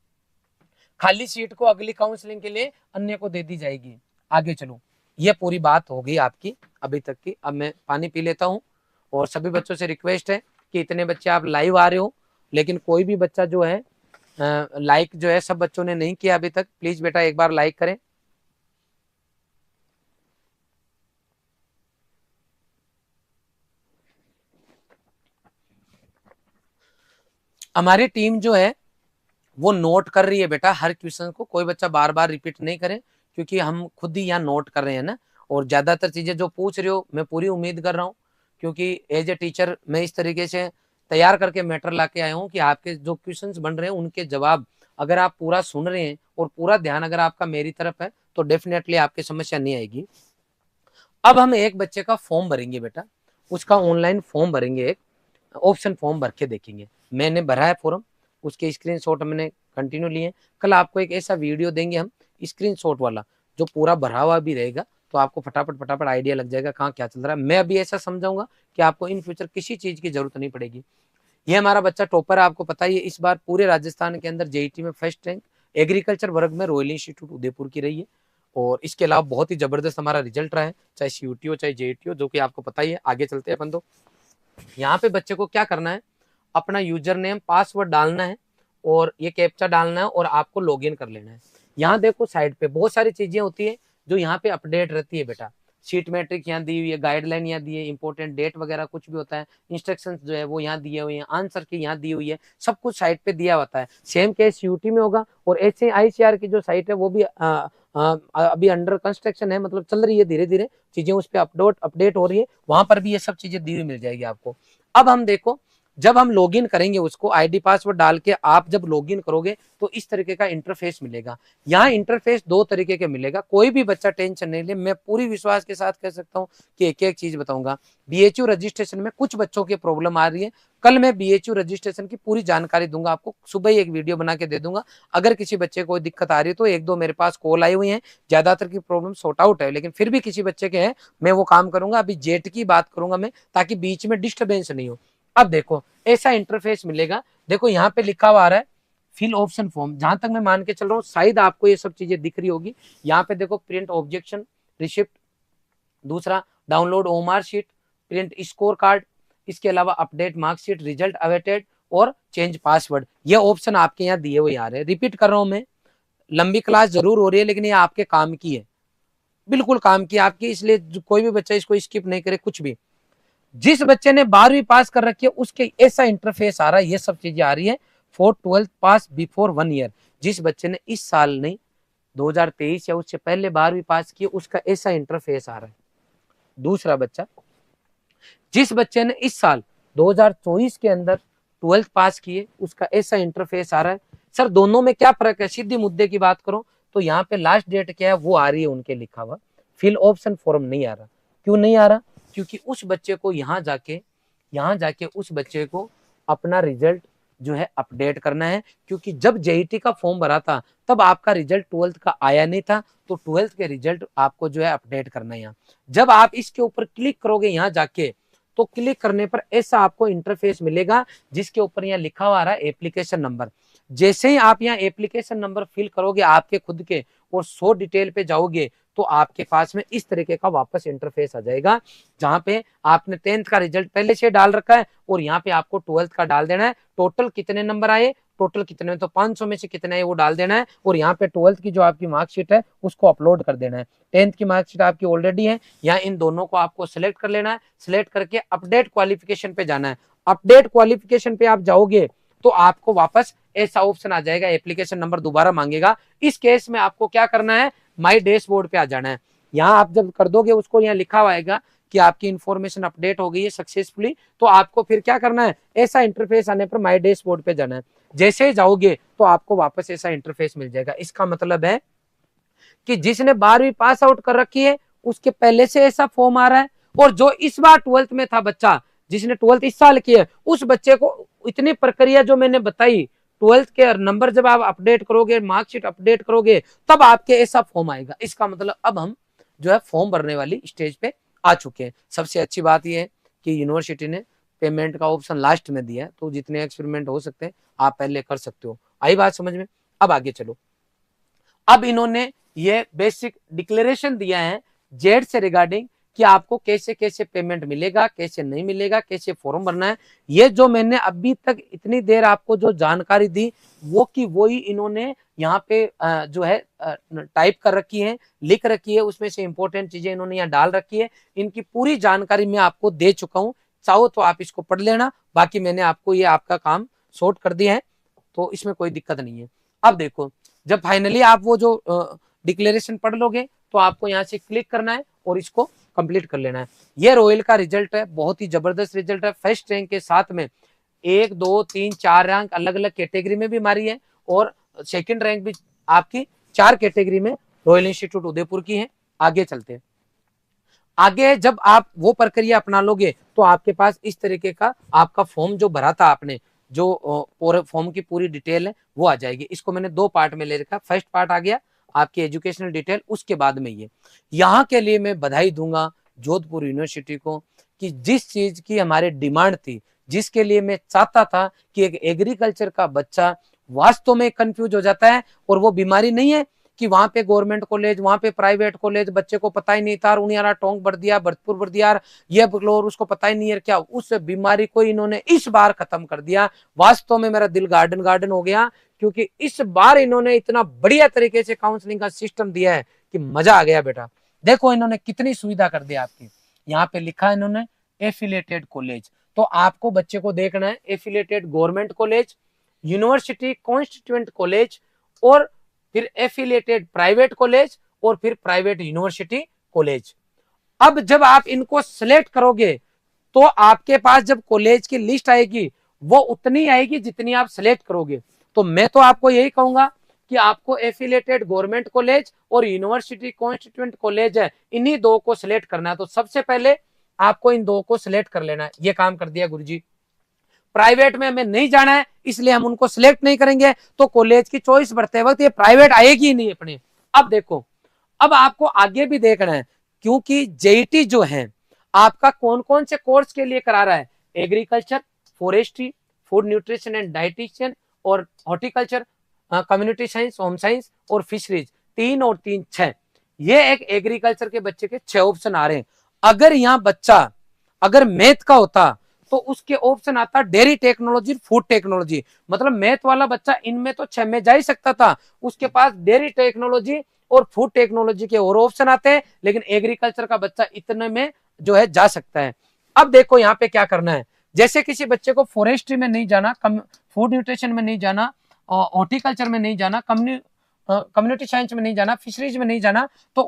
खाली सीट को अगली काउंसलिंग के लिए अन्य को दे दी जाएगी। आगे चलो, ये पूरी बात हो गई आपकी अभी तक की। अब मैं पानी पी लेता हूँ। और सभी बच्चों से रिक्वेस्ट है कि इतने बच्चे आप लाइव आ रहे हो, लेकिन कोई भी बच्चा जो है लाइक जो है सब बच्चों ने नहीं किया अभी तक, प्लीज बेटा एक बार लाइक करें। हमारी टीम जो है वो नोट कर रही है बेटा हर क्वेश्चन को, कोई बच्चा बार बार रिपीट नहीं करे, क्योंकि हम खुद ही यहाँ नोट कर रहे हैं ना। और ज्यादातर चीजें जो पूछ रहे हो मैं पूरी उम्मीद कर रहा हूँ, क्योंकि एज ए टीचर मैं इस तरीके से तैयार करके मैटर लाके आया हूँ कि आपके जो क्वेश्चंस बन रहे हैं उनके जवाब अगर आप पूरा सुन रहे हैं और पूरा ध्यान अगर आपका मेरी तरफ है तो डेफिनेटली आपकी समस्या नहीं आएगी। अब हम एक बच्चे का फॉर्म भरेंगे बेटा, उसका ऑनलाइन फॉर्म भरेंगे, एक ऑप्शन फॉर्म भर के देखेंगे। मैंने भरा है फॉर्म, उसके स्क्रीनशॉट मैंने कंटिन्यू लिए। कल आपको एक ऐसा वीडियो देंगे हम स्क्रीनशॉट वाला, जो पूरा भरा हुआ भी रहेगा, तो आपको फटाफट आइडिया लग जाएगा कहाँ क्या चल रहा है। मैं अभी ऐसा समझाऊंगा कि आपको इन फ्यूचर किसी चीज की जरूरत नहीं पड़ेगी। ये हमारा बच्चा टॉपर है, आपको पता ही है, इस बार पूरे राजस्थान के अंदर जेईटी में फर्स्ट रैंक एग्रीकल्चर वर्ग में रॉयल इंस्टीट्यूट उदयपुर की रही है। और इसके अलावा बहुत ही जबरदस्त हमारा रिजल्ट रहा है, चाहे सीयूटी हो चाहे जेईटी हो, जो कि आपको पता ही है। आगे चलते हैं अपन। तो यहाँ पे बच्चे को क्या करना है, अपना यूजर नेम पासवर्ड डालना है और ये कैप्चा डालना है और आपको लॉगिन कर लेना है। यहाँ देखो साइड पे बहुत सारी चीजें होती है जो यहाँ पे अपडेट रहती है बेटा। शीट मैट्रिक यहाँ दी हुई है, गाइडलाइन यहाँ दी है, इंपॉर्टेंट डेट वगैरह कुछ भी होता है, इंस्ट्रक्शंस जो है वो यहाँ दिए हुए हैं, आंसर की यहाँ दी हुई है, सब कुछ साइट पे दिया होता है। सेम केस यूटी में होगा। और ऐसे आईसीआर की जो साइट है वो भी अभी अंडर कंस्ट्रक्शन है, मतलब चल रही है, धीरे धीरे चीजें उस पर अपडेट हो रही है, वहां पर भी ये सब चीजें दी हुई मिल जाएगी आपको। अब हम देखो, जब हम लॉगिन करेंगे उसको आईडी पासवर्ड डाल के, आप जब लॉगिन करोगे तो इस तरीके का इंटरफेस मिलेगा। यहाँ इंटरफेस दो तरीके के मिलेगा, कोई भी बच्चा टेंशन नहीं ले, मैं पूरी विश्वास के साथ कह सकता हूँ कि एक एक चीज बताऊंगा। बीएचयू रजिस्ट्रेशन में कुछ बच्चों की प्रॉब्लम आ रही है, कल मैं बीएचयू रजिस्ट्रेशन की पूरी जानकारी दूंगा आपको, सुबह ही एक वीडियो बना के दे दूंगा। अगर किसी बच्चे को दिक्कत आ रही है तो एक दो मेरे पास कॉल आई हुई है, ज्यादातर की प्रॉब्लम सॉर्ट आउट है, लेकिन फिर भी किसी बच्चे के है मैं वो काम करूंगा। अभी जेट की बात करूंगा मैं, ताकि बीच में डिस्टर्बेंस नहीं हो। अब देखो ऐसा इंटरफेस मिलेगा, देखो यहाँ पे लिखा हुआ आ रहा है फिल ऑप्शन फॉर्म, जहां तक मैं मान के चल रहा हूँ शायद आपको ये सब चीजें दिख रही होगी। यहाँ पे देखो प्रिंट ऑब्जेक्शन रिसिप्ट, दूसरा download OMR sheet, print score card, इसके अलावा अपडेट मार्कशीट, रिजल्ट अवेटेड और चेंज पासवर्ड, ये ऑप्शन आपके यहाँ दिए हुए आ रहे हैं। रिपीट कर रहा हूं मैं, लंबी क्लास जरूर हो रही है लेकिन ये आपके काम की है, बिल्कुल काम की आपकी, इसलिए कोई भी बच्चा इसको स्किप नहीं करे कुछ भी। जिस बच्चे ने 12वीं पास कर रखी है उसके ऐसा इंटरफेस आ रहा है, ये सब चीजें आ रही है for 12th pass before 1 year. जिस बच्चे ने इस साल नहीं 2023 या उससे पहले 12वीं पास की, उसका ऐसा इंटरफेस आ रहा है। दूसरा बच्चा, जिस बच्चे ने इस साल 2024 के अंदर 12th पास किए, उसका ऐसा इंटरफेस आ रहा है। सर दोनों में क्या फर्क है, सीधी मुद्दे की बात करो तो यहाँ पे लास्ट डेट क्या है वो आ रही है उनके लिखा हुआ, फिल ऑप्शन फॉर्म नहीं आ रहा। क्यों नहीं आ रहा? क्योंकि उस बच्चे को यहाँ जाके उस बच्चे को अपना रिजल्ट जो है अपडेट करना है। क्योंकि जब जेईटी का फॉर्म भरा था तब आपका रिजल्ट 12th का आया नहीं था, तो 12th के रिजल्ट आपको जो है अपडेट करना है। यहाँ जब आप इसके ऊपर क्लिक करोगे यहाँ जाके, तो क्लिक करने पर ऐसा आपको इंटरफेस मिलेगा जिसके ऊपर यहाँ लिखा हुआ रहा है एप्लीकेशन नंबर। जैसे ही आप यहाँ एप्लीकेशन नंबर फिल करोगे आपके खुद के और 100 डिटेल पे जाओगे, तो आपके पास में इस तरीके का वापस इंटरफेस आ जाएगा, जहां पे आपने 10th का रिजल्ट पहले से डाल रखा है और यहाँ पे आपको 12th का डाल देना है। टोटल कितने नंबर आए, टोटल कितने, तो 500 में से कितने आए वो डाल देना है। और यहाँ पे 12th की जो आपकी मार्कशीट है उसको अपलोड कर देना है। 10th की मार्कशीट आपकी ऑलरेडी है, यहाँ इन दोनों को आपको सिलेक्ट कर लेना है। सिलेक्ट करके अपडेट क्वालिफिकेशन पे जाना है। अपडेट क्वालिफिकेशन पे आप जाओगे तो आपको वापस ऐसा ऑप्शन आ जाएगा, एप्लीकेशन नंबर दोबारा मांगेगा। इस केस में आपको क्या करना है, माई डैशबोर्ड पे आ जाना है। यहाँ आप जब कर दोगे उसको यहाँ लिखा हुआ कि आपकी इंफॉर्मेशन अपडेट हो गई है सक्सेसफुली, तो आपको फिर क्या करना है, ऐसा इंटरफेस आने पर माई डैशबोर्ड पे जाना है। जैसे ही जाओगे तो आपको वापस ऐसा इंटरफेस मिल जाएगा। इसका मतलब है कि जिसने 12वीं पास आउट कर रखी है उसके पहले से ऐसा फॉर्म आ रहा है, और जो इस बार 12th में था बच्चा, जिसने 12th इस साल की है, उस बच्चे को इतनी प्रक्रिया जो मैंने बताई 12th के नंबर जब आप अपडेट करोगे, मार्कशीट अपडेट करोगे, तब आपके ऐसा फॉर्म आएगा। इसका मतलब अब हम जो है फॉर्म भरने वाली स्टेज पे आ चुके हैं। सबसे अच्छी बात यह है कि यूनिवर्सिटी ने पेमेंट का ऑप्शन लास्ट में दिया है, तो जितने एक्सपेरिमेंट हो सकते हैं आप पहले कर सकते हो। आई बात समझ में? अब आगे चलो। अब इन्होंने ये बेसिक डिक्लेरेशन दिया है जेड से रिगार्डिंग कि आपको कैसे कैसे पेमेंट मिलेगा, कैसे नहीं मिलेगा, कैसे फॉर्म भरना है। ये जो मैंने अभी तक इतनी देर आपको जो जानकारी दी वो की वही इन्होंने यहाँ पे जो है टाइप कर रखी है, लिख रखी है। उसमें से इंपॉर्टेंट चीजें इन्होंने यहाँ डाल रखी है। इनकी पूरी जानकारी मैं आपको दे चुका हूँ, चाहो तो आप इसको पढ़ लेना। बाकी मैंने आपको ये आपका काम शॉर्ट कर दिया है, तो इसमें कोई दिक्कत नहीं है। अब देखो, जब फाइनली आप वो जो डिक्लेरेशन पढ़ लोगे तो आपको यहाँ से क्लिक करना है और इसको कंप्लीट कर लेना है। ये रॉयल का रिजल्ट है, बहुत ही जबरदस्त रिजल्ट है। फर्स्ट रैंक के साथ में 1, 2, 3, 4 रैंक अलग अलग कैटेगरी में भी मारी है, और सेकंड रैंक भी आपकी 4 कैटेगरी में रॉयल इंस्टीट्यूट उदयपुर की है। आगे चलते हैं। आगे जब आप वो प्रक्रिया अपना लोगे तो आपके पास इस तरीके का आपका फॉर्म जो भरा था आपने, जो फॉर्म की पूरी डिटेल है वो आ जाएगी। इसको मैंने 2 पार्ट में ले रखा। फर्स्ट पार्ट आ गया आपकी एजुकेशनल डिटेल, उसके बाद में ये यहाँ के लिए मैं बधाई दूंगा जोधपुर यूनिवर्सिटी को कि जिस चीज की हमारे डिमांड थी, जिसके लिए मैं चाहता था कि एक एग्रीकल्चर का बच्चा वास्तव में कंफ्यूज हो जाता है, और वो बीमारी नहीं है कि वहां पे गवर्नमेंट कॉलेज, वहां पे प्राइवेट कॉलेज, बच्चे को पता ही नहीं था, उनियारा टोंक भर दिया, भरतपुर भर दिया, ये बगलोर, उसको पता ही नहीं है क्या। उस बीमारी को इन्होंने इस बार खत्म कर दिया। वास्तव में मेरा दिल गार्डन गार्डन हो गया, क्योंकि इस बार इन्होंने इतना बढ़िया तरीके से काउंसलिंग का सिस्टम दिया है कि मजा आ गया बेटा। देखो इन्होंने कितनी सुविधा कर दी आपकी। यहाँ पे लिखा है इन्होंने एफिलेटेड कॉलेज, तो आपको बच्चे को देखना है affiliated government college, university constituent college, और फिर एफिलिएटेड प्राइवेट कॉलेज, और फिर प्राइवेट यूनिवर्सिटी कॉलेज। अब जब आप इनको सिलेक्ट करोगे तो आपके पास जब कॉलेज की लिस्ट आएगी वो उतनी आएगी जितनी आप सिलेक्ट करोगे। तो मैं तो आपको यही कहूंगा कि आपको एफिलिएटेड गवर्नमेंट कॉलेज और यूनिवर्सिटी कॉन्स्टिट्यूएंट कॉलेज है, इन्हीं 2 को सिलेक्ट करना है। तो सबसे पहले आपको इन 2 को सिलेक्ट कर लेना है। ये काम कर दिया गुरुजी। प्राइवेट में हमें नहीं जाना है इसलिए हम उनको सिलेक्ट नहीं करेंगे, तो कॉलेज की चॉइस बढ़ते वक्त ये प्राइवेट आएगी ही नहीं अपने। अब देखो, अब आपको आगे भी देखना है, क्योंकि जेईटी जो है आपका कौन कौन से कोर्स के लिए करा रहा है। Agriculture, forestry, food nutrition and dietitian, और horticulture, community science, home science और फिशरीज। 3 और 3 6, ये एक एग्रीकल्चर के बच्चे के 6 ऑप्शन आ रहे हैं। अगर यहाँ बच्चा अगर मैथ का होता तो उसके ऑप्शन आता डेयरी टेक्नोलॉजी, फूड टेक्नोलॉजी। मतलब मैथ वाला बच्चा इनमें तो 6 में जा ही सकता था, उसके पास डेयरी टेक्नोलॉजी और फूड टेक्नोलॉजी के और ऑप्शन आते हैं, लेकिन एग्रीकल्चर का बच्चा इतने में जो है जा सकता है। अब देखो यहाँ पे क्या करना है। जैसे किसी बच्चे को फॉरेस्ट्री में नहीं जाना, फूड न्यूट्रिशन में नहीं जाना, हॉर्टिकल्चर में नहीं जाना, कम्युनिटी साइंस में नहीं जाना, फिशरीज में नहीं जाना, तो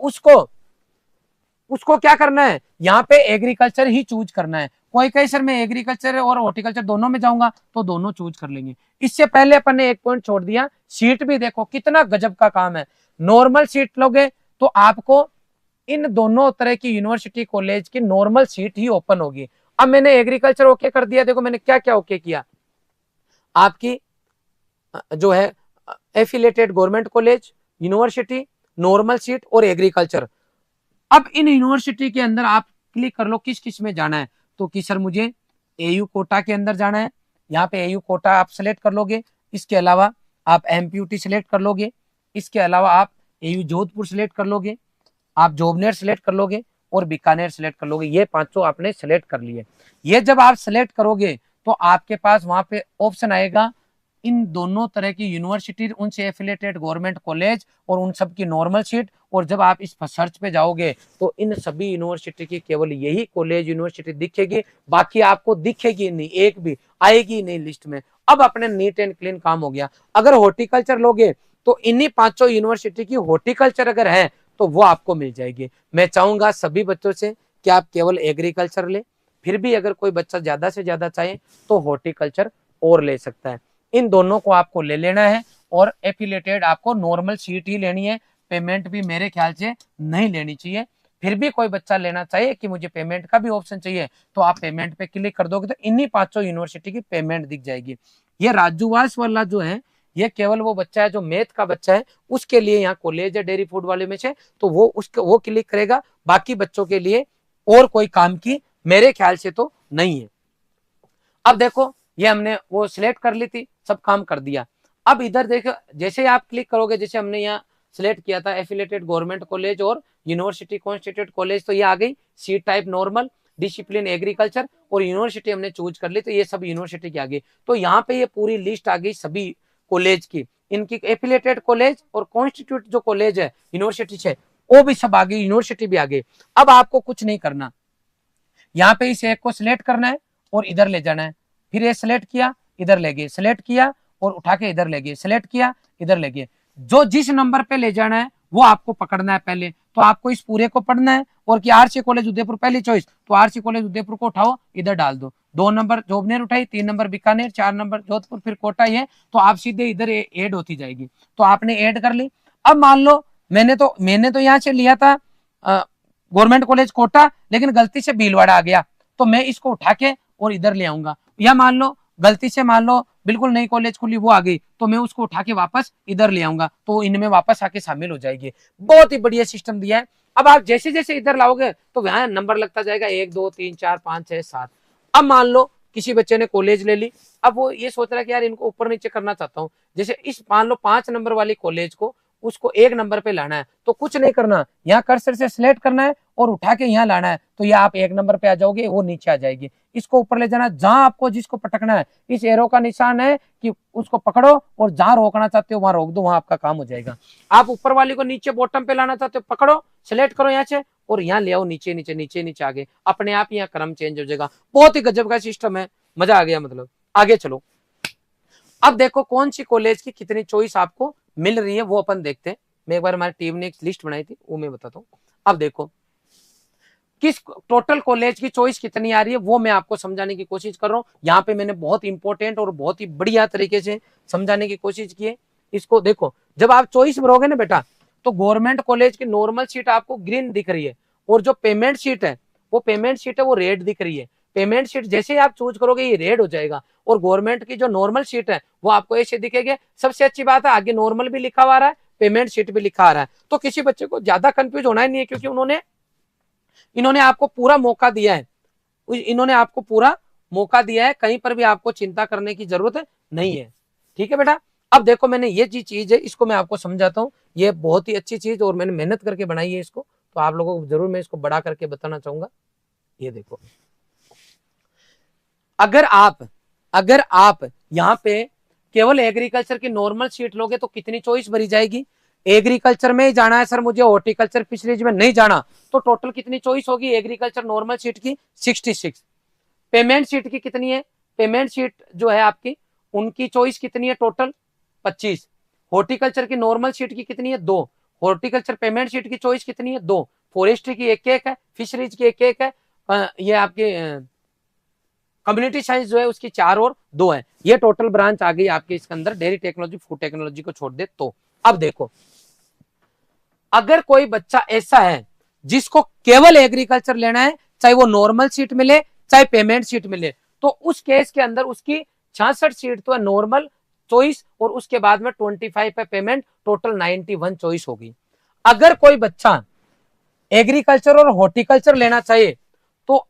उसको क्या करना है, यहाँ पे एग्रीकल्चर ही चूज करना है। कोई कहे सर मैं एग्रीकल्चर और हॉर्टिकल्चर दोनों में जाऊंगा, तो दोनों चूज कर लेंगे। इससे पहले अपन ने एक पॉइंट छोड़ दिया, सीट भी देखो कितना गजब का काम है। नॉर्मल सीट लोगे तो आपको इन दोनों तरह की यूनिवर्सिटी कॉलेज की नॉर्मल सीट ही ओपन होगी। अब मैंने एग्रीकल्चर ओके कर दिया, देखो मैंने क्या क्या ओके किया। आपकी जो है affiliated government college, university, normal seat और एग्रीकल्चर। अब इन यूनिवर्सिटी के अंदर आप क्लिक कर लो किस किस में जाना है, तो कि सर मुझे एयू कोटा के अंदर जाना है, यहाँ पे एयू कोटा आप सेलेक्ट कर लोगे। इसके अलावा आप एमपीयूटी सेलेक्ट कर लोगे। इसके अलावा आप एयू जोधपुर सेलेक्ट कर लोगे, आप जोबनेर सेलेक्ट कर लोगे और बीकानेर सेलेक्ट कर लोगे। ये 5 आपने सेलेक्ट कर लिए। ये जब आप सेलेक्ट करोगे तो आपके पास वहां पे ऑप्शन आएगा इन दोनों तरह की यूनिवर्सिटी, उनसे एफिलिएटेड गवर्नमेंट कॉलेज और उन सब की नॉर्मल सीट। और जब आप इस सर्च पे जाओगे तो इन सभी यूनिवर्सिटी की केवल यही कॉलेज यूनिवर्सिटी दिखेगी, बाकी आपको दिखेगी नहीं, एक भी आएगी नहीं लिस्ट में। अब अपने नीट एंड क्लीन काम हो गया। अगर हॉर्टिकल्चर लोगे तो इन्हीं 5 यूनिवर्सिटी की हॉर्टिकल्चर अगर है तो वो आपको मिल जाएगी। मैं चाहूंगा सभी बच्चों से कि आप केवल एग्रीकल्चर ले, फिर भी अगर कोई बच्चा ज्यादा से ज्यादा चाहे तो हॉर्टिकल्चर और ले सकता है। इन दोनों को आपको ले लेना है, और एफिलिएटेड आपको नॉर्मल सीट ही लेनी है। पेमेंट भी मेरे ख्याल से नहीं लेनी चाहिए। फिर भी कोई बच्चा लेना चाहिए कि मुझे पेमेंट का भी ऑप्शन चाहिए, तो आप पेमेंट पे क्लिक कर दोगे तो इन्हीं 5 यूनिवर्सिटी की पेमेंट दिख जाएगी। ये राजूवास वाला जो है ये केवल वो बच्चा है जो मैथ का बच्चा है, उसके लिए यहाँ कॉलेज है डेयरी फूड वाले में से, तो वो क्लिक करेगा। बाकी बच्चों के लिए और कोई काम की मेरे ख्याल से तो नहीं है। अब देखो ये हमने वो सिलेक्ट कर ली थी, सब काम कर दिया। अब इधर देखो जैसे आप क्लिक करोगे, जैसे हमने यहाँ सिलेक्ट किया था एफिलेटेड गवर्नमेंट कॉलेज और यूनिवर्सिटी कॉन्स्टिट्यूट कॉलेज, तो ये आ गई seat type normal, discipline agriculture और यूनिवर्सिटी हमने चूज कर ली, तो ये सब यूनिवर्सिटी की आ गई। तो यहाँ पे ये पूरी लिस्ट आ गई सभी कॉलेज की, इनकी एफिलेटेड कॉलेज और कॉन्स्टिट्यूट जो कॉलेज है यूनिवर्सिटी से वो भी सब आ गई, यूनिवर्सिटी भी आ गई। अब आपको कुछ नहीं करना, यहाँ पे इस एक को सिलेक्ट करना है और इधर ले जाना है, फिर ये सिलेक्ट किया इधर ले गए, सिलेक्ट किया और उठा के इधर ले गए, सिलेक्ट किया इधर ले गए। जो जिस नंबर पे ले जाना है वो आपको पकड़ना है पहले, तो आपको इस पूरे को पढ़ना है। और कि आरसी कॉलेज उदयपुर पहली चॉइस, तो आरसी कॉलेज उदयपुर को उठाओ इधर डाल दो, 2 नंबर जोबनेर उठाई, 3 नंबर बीकानेर, 4 नंबर जोधपुर, फिर कोटा, है तो आप सीधे इधर ऐड होती जाएगी। तो आपने ऐड कर ली। अब मान लो मैंने तो यहाँ से लिया था गवर्नमेंट कॉलेज कोटा, लेकिन गलती से भीलवाड़ा आ गया, तो मैं इसको उठा के और इधर ले आऊंगा। या मान लो गलती से मान लो बिल्कुल नई कॉलेज खुली वो आ गई, तो मैं उसको उठा के वापस इधर ले आऊंगा, तो इनमें वापस आके शामिल हो जाएगी। बहुत ही बढ़िया सिस्टम दिया है। अब आप जैसे जैसे इधर लाओगे तो वहां नंबर लगता जाएगा 1 2 3 4 5 6 7। अब मान लो किसी बच्चे ने कॉलेज ले ली, अब वो ये सोच रहा है कि यार इनको ऊपर नीचे करना चाहता हूँ, जैसे इस मान लो 5 नंबर वाली कॉलेज को उसको 1 नंबर पे लाना है, तो कुछ नहीं करना, यहाँ कर्सर से सिलेक्ट करना है और उठा के यहाँ लाना है, तो ये आप 1 नंबर पे आ जाओगे, वो नीचे आ जाएगी। इसको ऊपर ले जाना, जहां आपको जिसको पटकना है इस एरो का निशान है कि उसको पकड़ो और जहां रोकना चाहते हो वहां रोक दो, वहां आपका काम हो जाएगा। आप ऊपर वाली को नीचे बॉटम पे लाना चाहते हो, पकड़ो सिलेक्ट करो यहाँ से और यहाँ ले आओ नीचे नीचे नीचे नीचे आगे, अपने आप यहाँ क्रम चेंज हो जाएगा। बहुत ही गजब का सिस्टम है, मजा आ गया। मतलब आगे चलो, अब देखो कौन सी कॉलेज की कितनी चॉइस आपको मिल रही है वो अपन देखते हैं। मैं एक बार हमारी टीम ने एक लिस्ट बनाई थी वो मैं बताता हूँ। अब देखो किस टोटल कॉलेज की चॉइस कितनी आ रही है वो मैं आपको समझाने की कोशिश कर रहा हूँ। यहाँ पे मैंने बहुत इंपॉर्टेंट और बहुत ही बढ़िया तरीके से समझाने की कोशिश की है। इसको देखो, जब आप चॉइस भरोगे ना बेटा, तो गवर्नमेंट कॉलेज की नॉर्मल सीट आपको ग्रीन दिख रही है और जो पेमेंट सीट है वो रेड दिख रही है। पेमेंट सीट जैसे ही आप चूज करोगे ये रेड हो जाएगा और गवर्नमेंट की जो नॉर्मल सीट है वो आपको ऐसे दिखेगी। सबसे अच्छी बात है आगे नॉर्मल भी लिखा हुआ रहा है, पेमेंट सीट भी लिखा आ रहा है, तो किसी बच्चे को ज्यादा कंफ्यूज होना ही नहीं है, क्योंकि इन्होंने आपको पूरा मौका दिया है, इन्होंने आपको पूरा मौका दिया है, कहीं पर भी आपको चिंता करने की जरूरत नहीं है। ठीक है बेटा। अब देखो मैंने ये चीज है इसको मैं आपको समझाता हूँ, ये बहुत ही अच्छी चीज और मैंने मेहनत करके बनाई है इसको, तो आप लोगों को जरूर मैं इसको बड़ा करके बताना चाहूंगा। ये देखो, अगर आप यहाँ पे केवल एग्रीकल्चर की नॉर्मल सीट लोगे तो कितनी चॉइस भरी जाएगी। एग्रीकल्चर में ही जाना है सर मुझे, हॉर्टिकल्चर फिशरीज में नहीं जाना, तो टोटल कितनी चॉइस होगी एग्रीकल्चर नॉर्मल सीट की 66। पेमेंट सीट की कितनी है, पेमेंट सीट जो है आपकी उनकी चॉइस कितनी है टोटल 25। हॉर्टिकल्चर की नॉर्मल सीट की कितनी है 2। हॉर्टिकल्चर पेमेंट सीट की चॉइस कितनी है 2। फॉरेस्ट्री की 1-1 है, फिशरीज की 1-1 है, ये आपके कम्युनिटी साइंस जो है उसकी 4 और 2 है। ये टोटल ब्रांच आ गई आपके इसके अंदर, डेयरी टेक्नोलॉजी फूड टेक्नोलॉजी को छोड़ दे तो। अब देखो, अगर कोई बच्चा ऐसा है जिसको केवल एग्रीकल्चर लेना है, चाहे वो नॉर्मल सीट मिले चाहे पेमेंट सीट मिले, तो उस केस के अंदर उसकी 66 सीट तो है नॉर्मल चॉइस और उसके बाद में 25 पे पेमेंट, टोटल 91 चॉइस होगी। अगर कोई बच्चा एग्रीकल्चर और हॉर्टिकल्चर लेना चाहिए तो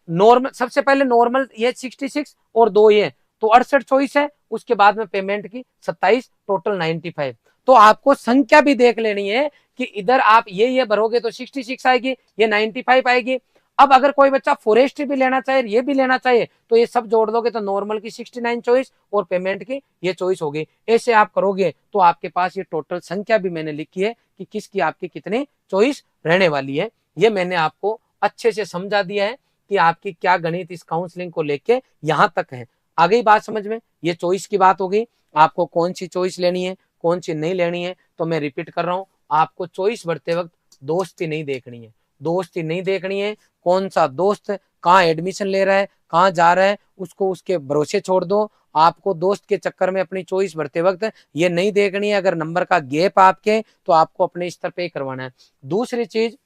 नॉर्मल, सबसे पहले नॉर्मल ये 66 और 2 ये तो 68 चॉइस है, उसके बाद में पेमेंट की 27, टोटल 95। तो आपको संख्या भी देख लेनी है कि इधर आप ये भरोगे तो 66 आएगी, ये 95 आएगी। अब अगर कोई बच्चा फॉरेस्ट्री भी लेना चाहे, ये भी लेना चाहिए, तो ये सब जोड़ दोगे तो नॉर्मल की 69 चॉइस और पेमेंट की ये चॉइस होगी। ऐसे आप करोगे तो आपके पास ये टोटल संख्या भी मैंने लिखी है कि किसकी आपकी कितनी चॉइस रहने वाली है। ये मैंने आपको अच्छे से समझा दिया है कि आपकी क्या गणित इस काउंसलिंग को लेके यहां तक है। आ गई बात समझ में, ये चॉइस की बात हो गई, आपको कौन सी चॉइस लेनी है कौन सी नहीं लेनी है। तो मैं रिपीट कर रहा हूं, आपको चॉइस बढ़ते वक्त दोस्ती नहीं देखनी है, दोस्ती नहीं देखनी है। कौन सा दोस्त कहाँ एडमिशन ले रहा है कहाँ जा रहा है उसको उसके भरोसे छोड़ दो। आपको दोस्त के चक्कर में अपनी चॉइस भरते वक्त ये नहीं देखनी है। अगर नंबर का गैप आपके तो आपको अपने स्तर पे ही करवाना है। दूसरी चीज,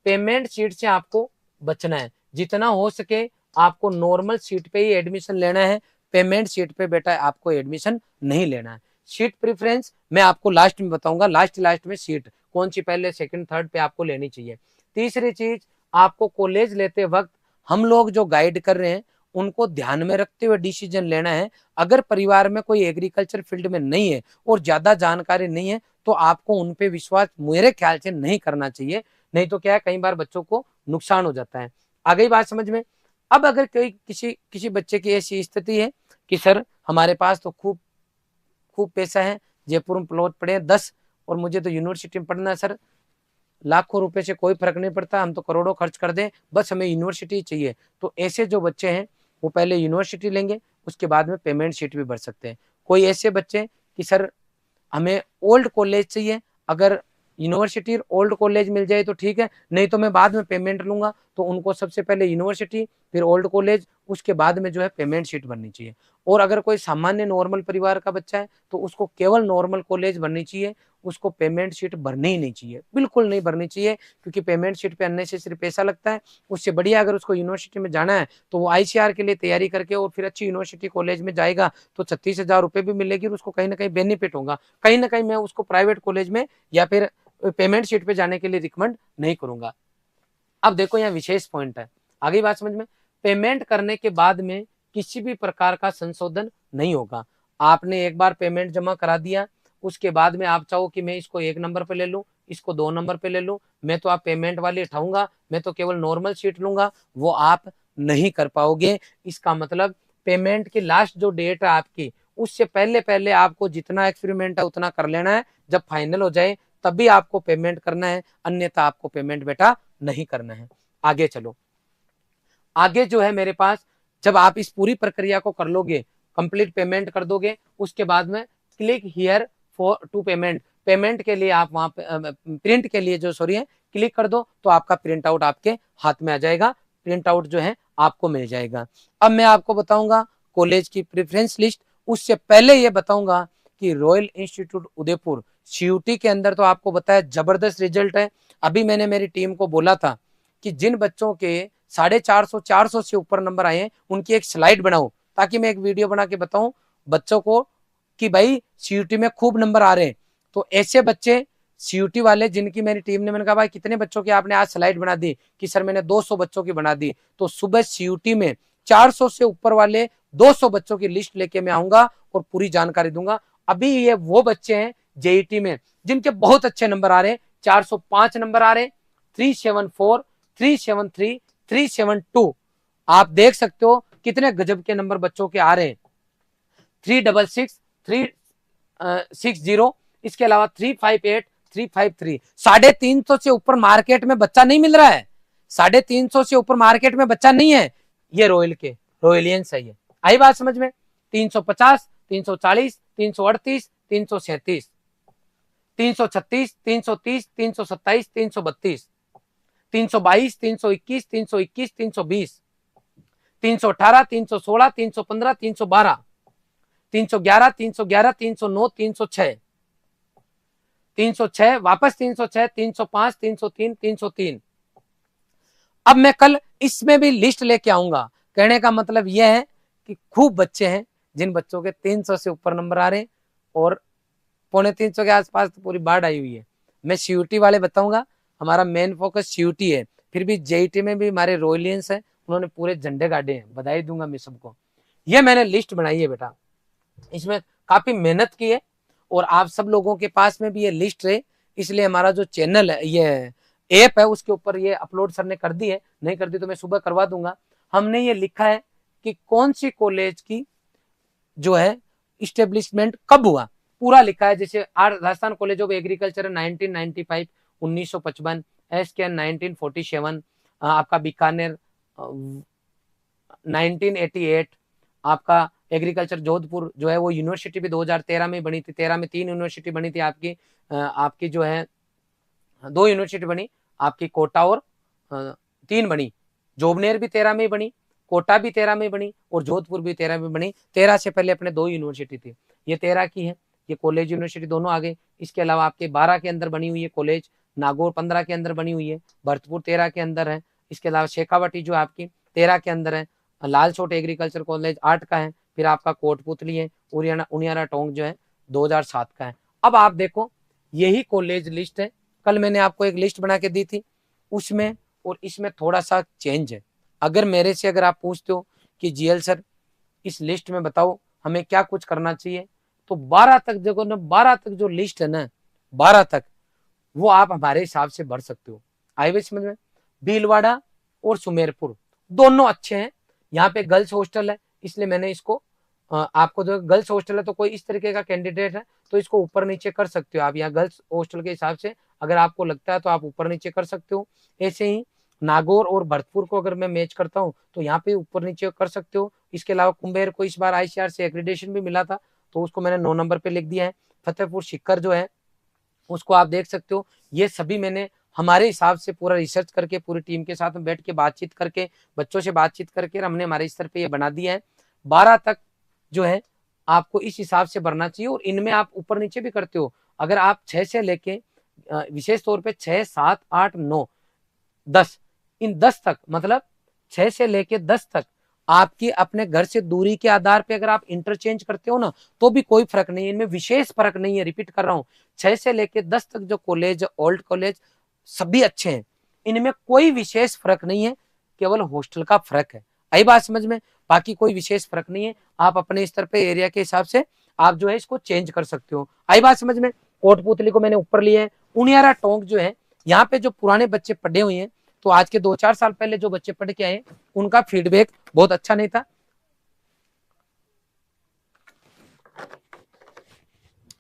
पेमेंट सीट से आपको बचना है, जितना हो सके आपको नॉर्मल सीट पे ही एडमिशन लेना है। पेमेंट सीट पे बेटा आपको एडमिशन नहीं लेना है। सीट प्रेफरेंस मैं आपको लास्ट में बताऊंगा, लास्ट में सीट कौन सी पहले सेकंड थर्ड पे आपको लेनी चाहिए। तीसरी चीज, आपको कॉलेज लेते वक्त हम लोग जो गाइड कर रहे हैं उनको ध्यान में रखते हुए डिसीजन लेना है। अगर परिवार में कोई एग्रीकल्चर फील्ड में नहीं है और ज्यादा जानकारी नहीं है तो आपको उन पे विश्वास मेरे ख्याल से नहीं करना चाहिए, नहीं तो क्या है कई बार बच्चों को नुकसान हो जाता है। आ गई बात समझ में। अब अगर कोई किसी बच्चे की ऐसी स्थिति है कि सर हमारे पास तो खूब पैसा है, जयपुर में प्लॉट पड़े हैं 10 और मुझे तो यूनिवर्सिटी में पढ़ना है सर, लाखों रुपए से कोई फर्क नहीं पड़ता, हम तो करोड़ों खर्च कर दें, बस हमें यूनिवर्सिटी चाहिए। तो ऐसे जो बच्चे हैं वो पहले यूनिवर्सिटी लेंगे, उसके बाद में पेमेंट शीट भी भर सकते हैं। कोई ऐसे बच्चे कि सर हमें ओल्ड कॉलेज चाहिए, अगर यूनिवर्सिटी ओल्ड कॉलेज मिल जाए तो ठीक है, नहीं तो मैं बाद में पेमेंट लूंगा, तो उनको सबसे पहले यूनिवर्सिटी फिर ओल्ड कॉलेज, उसके बाद में जो है पेमेंट शीट भरनी चाहिए। और अगर कोई सामान्य नॉर्मल परिवार का बच्चा है तो उसको केवल नॉर्मल कॉलेज भरनी चाहिए, उसको पेमेंट शीट भरनी ही नहीं चाहिए, बिल्कुल नहीं भरनी चाहिए, क्योंकि पेमेंट शीट पे अननेसेसरी पैसा लगता है। उससे बढ़िया अगर उसको यूनिवर्सिटी में जाना है तो वो आईसीआर के लिए तैयारी करके और फिर अच्छी यूनिवर्सिटी कॉलेज में जाएगा तो 36,000 रुपए भी मिलेगी और उसको कहीं ना कहीं बेनिफिट होगा। कहीं ना कहीं मैं उसको प्राइवेट कॉलेज में या फिर पेमेंट शीट पे जाने के लिए रिकमेंड नहीं करूंगा। अब देखो यहाँ विशेष पॉइंट है, आगे बात समझ में। पेमेंट करने के बाद में किसी भी प्रकार का संशोधन नहीं होगा। आपने एक बार पेमेंट जमा करा दिया, उसके बाद में आप चाहो कि मैं इसको 1 नंबर पे ले लूं, इसको 2 नंबर पे ले लूं, मैं तो आप पेमेंट वाली उठाऊंगा, मैं तो केवल नॉर्मल शीट लूंगा, वो आप नहीं कर पाओगे। इसका मतलब पेमेंट की लास्ट जो डेट है आपकी, उससे पहले आपको जितना एक्सपेरिमेंट है उतना कर लेना है। जब फाइनल हो जाए तभी आपको पेमेंट करना है, अन्यथा आपको पेमेंट बेटा नहीं करना है। आगे चलो, आगे जो है मेरे पास, जब आप इस पूरी प्रक्रिया को कर लोगे, कंप्लीट पेमेंट कर दोगे, उसके बाद में click here for to payment, payment के लिए आप वहां पे प्रिंट के लिए जो सॉरी है क्लिक कर दो, तो आपका प्रिंट आउट आपके हाथ में आ जाएगा, प्रिंट आउट जो है आपको मिल जाएगा। अब मैं आपको बताऊंगा कॉलेज की प्रेफरेंस लिस्ट, उससे पहले ये बताऊंगा कि रॉयल इंस्टीट्यूट उदयपुर सीयूटी के अंदर तो आपको बताया जबरदस्त रिजल्ट है। अभी मैंने मेरी टीम को बोला था कि जिन बच्चों के 450 से ऊपर नंबर आए हैं उनकी एक स्लाइड बनाओ, ताकि मैं एक वीडियो बना के बताऊं बच्चों को कि भाई सीयूटी में खूब नंबर आ रहे हैं। तो ऐसे बच्चे सीयूटी वाले जिनकी मेरी टीम ने, मैंने कहा भाई कितने बच्चों की आपने आज स्लाइड बना दी, कि सर मैंने 200 बच्चों की बना दी। तो सुबह सीयूटी में 400 से ऊपर वाले 200 बच्चों की लिस्ट लेके मैं आऊंगा और पूरी जानकारी दूंगा। अभी ये वो बच्चे हैं जेईटी में जिनके बहुत अच्छे नंबर आ रहे हैं, 405 नंबर आ रहे हैं, 374, 373, 372, आप देख सकते हो कितने गजब के नंबर बच्चों के आ रहे हैं। 366, 360, इसके अलावा 358, 353, 350 से ऊपर मार्केट में बच्चा नहीं मिल रहा है, 350 से ऊपर मार्केट में बच्चा नहीं है। ये रॉयलियंस है। ये आई बात समझ में। 350, 340, 338, 337, 336, 330, 327, 332, 322, 321, 321, 320, 318, 316, 315, 312, 311, 311, 309, 306, 306, वापस 306, 305, 303, 303। अब मैं कल इसमें भी लिस्ट लेके आऊंगा। कहने का मतलब यह है कि खूब बच्चे हैं जिन बच्चों के 300 से ऊपर नंबर आ रहे हैं और 250 के आसपास तो पूरी बाढ़ आई हुई है। मैं सीयूटी वाले बताऊंगा, हमारा मेन फोकस सीयूटी है, फिर भी जेईटी में भी हमारे रॉयलियंस है, उन्होंने पूरे झंडे गाड़े हैं, बधाई दूंगा मैं सबको। ये मैंने लिस्ट बनाई है बेटा, इसमें काफी मेहनत की है और आप सब लोगों के पास में भी ये लिस्ट है, इसलिए हमारा जो चैनल है, ये ऐप है, उसके ऊपर ये अपलोड सर ने कर दी है, नहीं कर दी तो मैं सुबह करवा दूंगा। हमने ये लिखा है कि कौन सी कॉलेज की जो है इस्टेब्लिशमेंट कब हुआ, पूरा लिखा है। जैसे राजस्थान कॉलेज ऑफ एग्रीकल्चर 1995, 1955, एसकेएन 1947, आपका बीकानेर 1988, आपका एग्रीकल्चर जोधपुर जो है वो यूनिवर्सिटी भी 2013 में बनी थी। 13 में 3 यूनिवर्सिटी बनी थी आपकी जो है 2 यूनिवर्सिटी बनी, आपकी कोटा और 3 बनी। जोबनेर भी 13 में बनी, कोटा भी 13 में बनी और जोधपुर भी 13 में बनी। 13 से पहले अपने 2 यूनिवर्सिटी थी, ये 13 की है, ये कॉलेज यूनिवर्सिटी दोनों आ गए। इसके अलावा आपके 12 के अंदर बनी हुई है कॉलेज, नागौर 15 के अंदर बनी हुई है, भरतपुर 13 के अंदर है, इसके अलावा शेखावाटी जो आपकी 13 के अंदर है, लालसोट एग्रीकल्चर कॉलेज 8 का है, फिर आपका कोटपुतली है, उनियारा टोंक जो है 2007 का है। अब आप देखो यही कॉलेज लिस्ट है, कल मैंने आपको एक लिस्ट बना के दी थी, उसमें और इसमें थोड़ा सा चेंज है। अगर मेरे से अगर आप पूछते हो कि जीएल सर इस लिस्ट में बताओ हमें क्या कुछ करना चाहिए, तो 12 तक देखो ना, 12 तक जो लिस्ट है ना, 12 तक वो आप हमारे हिसाब से भर सकते हो। आई हुई समझ में? भीलवाड़ा और सुमेरपुर दोनों अच्छे हैं, यहाँ पे गर्ल्स हॉस्टल है, इसलिए मैंने इसको आपको जो गर्ल्स हॉस्टल है तो कोई इस तरीके का कैंडिडेट है तो इसको ऊपर नीचे कर सकते हो आप। यहाँ गर्ल्स हॉस्टल के हिसाब से अगर आपको लगता है तो आप ऊपर नीचे कर सकते हो। ऐसे ही नागौर और भरतपुर को अगर मैं मैच करता हूँ तो यहाँ पे ऊपर नीचे कर सकते हो। इसके अलावा कुंभेर को इस बार आईसीआर से एक्रीडेशन भी मिला था तो उसको मैंने 9 नंबर पे लिख दिया है। फतेहपुर सीकर जो है उसको आप देख सकते हो। ये सभी मैंने हमारे हिसाब से पूरा रिसर्च करके पूरी टीम के साथ में बैठ के बातचीत करके बच्चों से बातचीत करके हमने हमारे स्तर पे ये बना दिया है। 12 तक जो है आपको इस हिसाब से भरना चाहिए और इनमें आप ऊपर नीचे भी करते हो। अगर आप 6 से लेके विशेष तौर पे 6, 7, 8, 9, 10 इन 10 तक मतलब 6 से लेके 10 तक आपकी अपने घर से दूरी के आधार पे अगर आप इंटरचेंज करते हो ना तो भी कोई फर्क नहीं है, इनमें विशेष फर्क नहीं है। रिपीट कर रहा हूँ, 6 से लेके 10 तक जो कॉलेज ओल्ड कॉलेज सभी अच्छे हैं, इनमें कोई विशेष फर्क नहीं है, केवल हॉस्टल का फर्क है। आई बात समझ में? बाकी कोई विशेष फर्क नहीं है, आप अपने स्तर पे एरिया के हिसाब से आप जो है इसको चेंज कर सकते हो। आई बात समझ में? कोटपुतली को मैंने ऊपर लिया है। उनियारा टोंक जो है यहाँ पे जो पुराने बच्चे पढ़े हुए हैं तो आज के 2-4 साल पहले जो बच्चे पढ़ के आए उनका फीडबैक बहुत अच्छा नहीं था,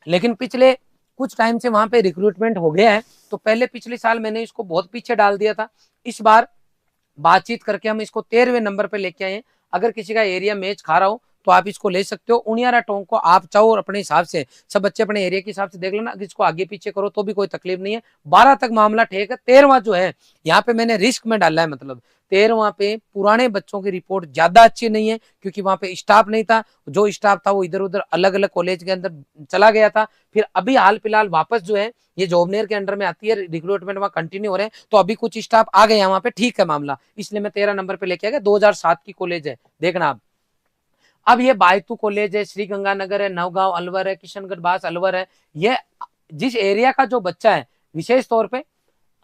लेकिन पिछले कुछ टाइम से वहां पे रिक्रूटमेंट हो गया है। तो पहले पिछले साल मैंने इसको बहुत पीछे डाल दिया था, इस बार बातचीत करके हम इसको 13वें नंबर पे लेके आए हैं। अगर किसी का एरिया मैच खा रहा हो तो आप इसको ले सकते हो। उनियारा टोंक को आप चाहो और अपने हिसाब से सब बच्चे अपने एरिया के हिसाब से देख लेना, इसको आगे पीछे करो तो भी कोई तकलीफ नहीं है। 12 तक मामला ठीक है। 13वां जो है यहाँ पे मैंने रिस्क में डाला है, मतलब 13वां पे पुराने बच्चों की रिपोर्ट ज्यादा अच्छी नहीं है क्योंकि वहां पे स्टाफ नहीं था, जो स्टाफ था वो इधर उधर अलग अलग कॉलेज के अंदर चला गया था। फिर अभी हाल फिलहाल वापस जो है ये जॉबनेर के अंडर में आती है, रिक्रूटमेंट वहां कंटिन्यू हो रहे हैं तो अभी कुछ स्टाफ आ गए वहां पे, ठीक है मामला, इसलिए मैं 13 नंबर पे लेके आ गया। 2007 की कॉलेज है, देखना आप। अब ये बायतू कॉलेज है, श्री गंगानगर है, नवगांव अलवर है, किशनगढ़ बास अलवर है। ये जिस एरिया का जो बच्चा है विशेष तौर पे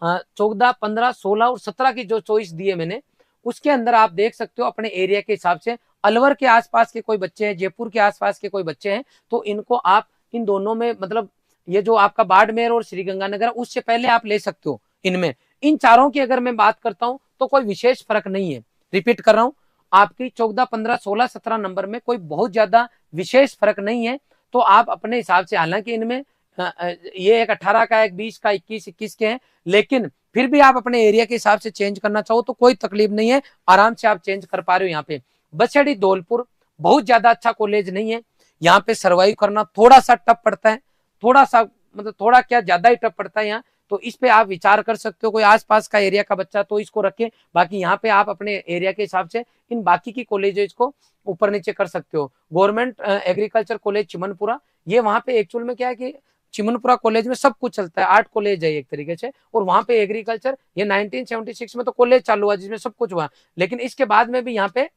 14, 15, 16 और 17 की जो चॉइस दी है मैंने उसके अंदर आप देख सकते हो अपने एरिया के हिसाब से अलवर के आसपास के कोई बच्चे हैं, जयपुर के आसपास के कोई बच्चे हैं तो इनको आप इन दोनों में मतलब ये जो आपका बाड़मेर और श्रीगंगानगर उससे पहले आप ले सकते हो। इनमें इन चारों की अगर मैं बात करता हूं तो कोई विशेष फर्क नहीं है। रिपीट कर रहा हूं, आपकी 14, 15, 16, 17 नंबर में कोई बहुत ज्यादा विशेष फर्क नहीं है। तो आप अपने हिसाब से, हालांकि इनमें ये एक 18 का, एक 20 का, 21, 21 के हैं, लेकिन फिर भी आप अपने एरिया के हिसाब से चेंज करना चाहो तो कोई तकलीफ नहीं है, आराम से आप चेंज कर पा रहे हो। यहाँ पे बछड़ी धौलपुर बहुत ज्यादा अच्छा कॉलेज नहीं है, यहाँ पे सर्वाइव करना थोड़ा सा टफ पड़ता है, थोड़ा सा मतलब थोड़ा क्या ज्यादा ही टफ पड़ता है यहाँ, तो इस पे आप विचार कर सकते हो। कोई आसपास का एरिया का बच्चा तो इसको रखे, बाकी यहाँ पे आप अपने एरिया के हिसाब से इन बाकी की कॉलेज को ऊपर नीचे कर सकते हो। गवर्नमेंट एग्रीकल्चर कॉलेज चिमनपुरा, ये वहां पे एक्चुअल में क्या है कि चिमनपुरा कॉलेज में सब कुछ चलता है, 8 कॉलेज है एक तरीके से, और वहां पे एग्रीकल्चर ये 1976 में तो कॉलेज चालू हुआ जिसमें सब कुछ हुआ, लेकिन इसके बाद में भी यहाँ पे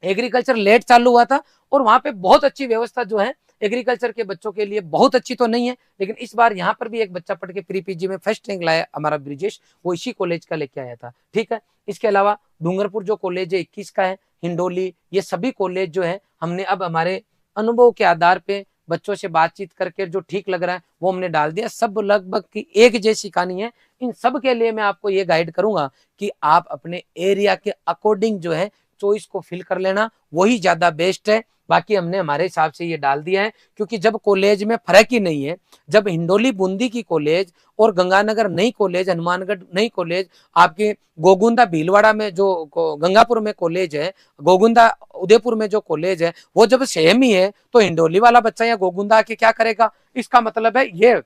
एग्रीकल्चर लेट चालू हुआ था और वहां पे बहुत अच्छी व्यवस्था जो है एग्रीकल्चर के बच्चों के लिए, बहुत अच्छी तो नहीं है लेकिन इस बार यहाँ पर भी एक बच्चा पढ़ के प्री पीजी में फर्स्ट रैंक लाया हमारा ब्रिजेश, वो इसी कॉलेज का लेके आया था। ठीक है, इसके अलावा डूंगरपुर जो कॉलेज है 21 का है, हिंडोली, ये सभी कॉलेज जो है हमने अब हमारे अनुभव के आधार पे बच्चों से बातचीत करके जो ठीक लग रहा है वो हमने डाल दिया। सब लगभग की एक जैसी कहानी है। इन सब के लिए मैं आपको ये गाइड करूंगा कि आप अपने एरिया के अकॉर्डिंग जो है चॉइस को फिल कर लेना, वही ज्यादा बेस्ट है। बाकी हमने हमारे हिसाब से ये डाल दिया है क्योंकि जब कॉलेज में फर्क ही नहीं है, जब हिंडोली बूंदी की कॉलेज और गंगानगर नई कॉलेज, हनुमानगढ़ नई कॉलेज, आपके गोगुंदा भीलवाड़ा में जो गंगापुर में कॉलेज है, गोगुंदा उदयपुर में जो कॉलेज है वो जब सेम ही है तो हिंडोली वाला बच्चा या गोगुंदा आके क्या करेगा? इसका मतलब है ये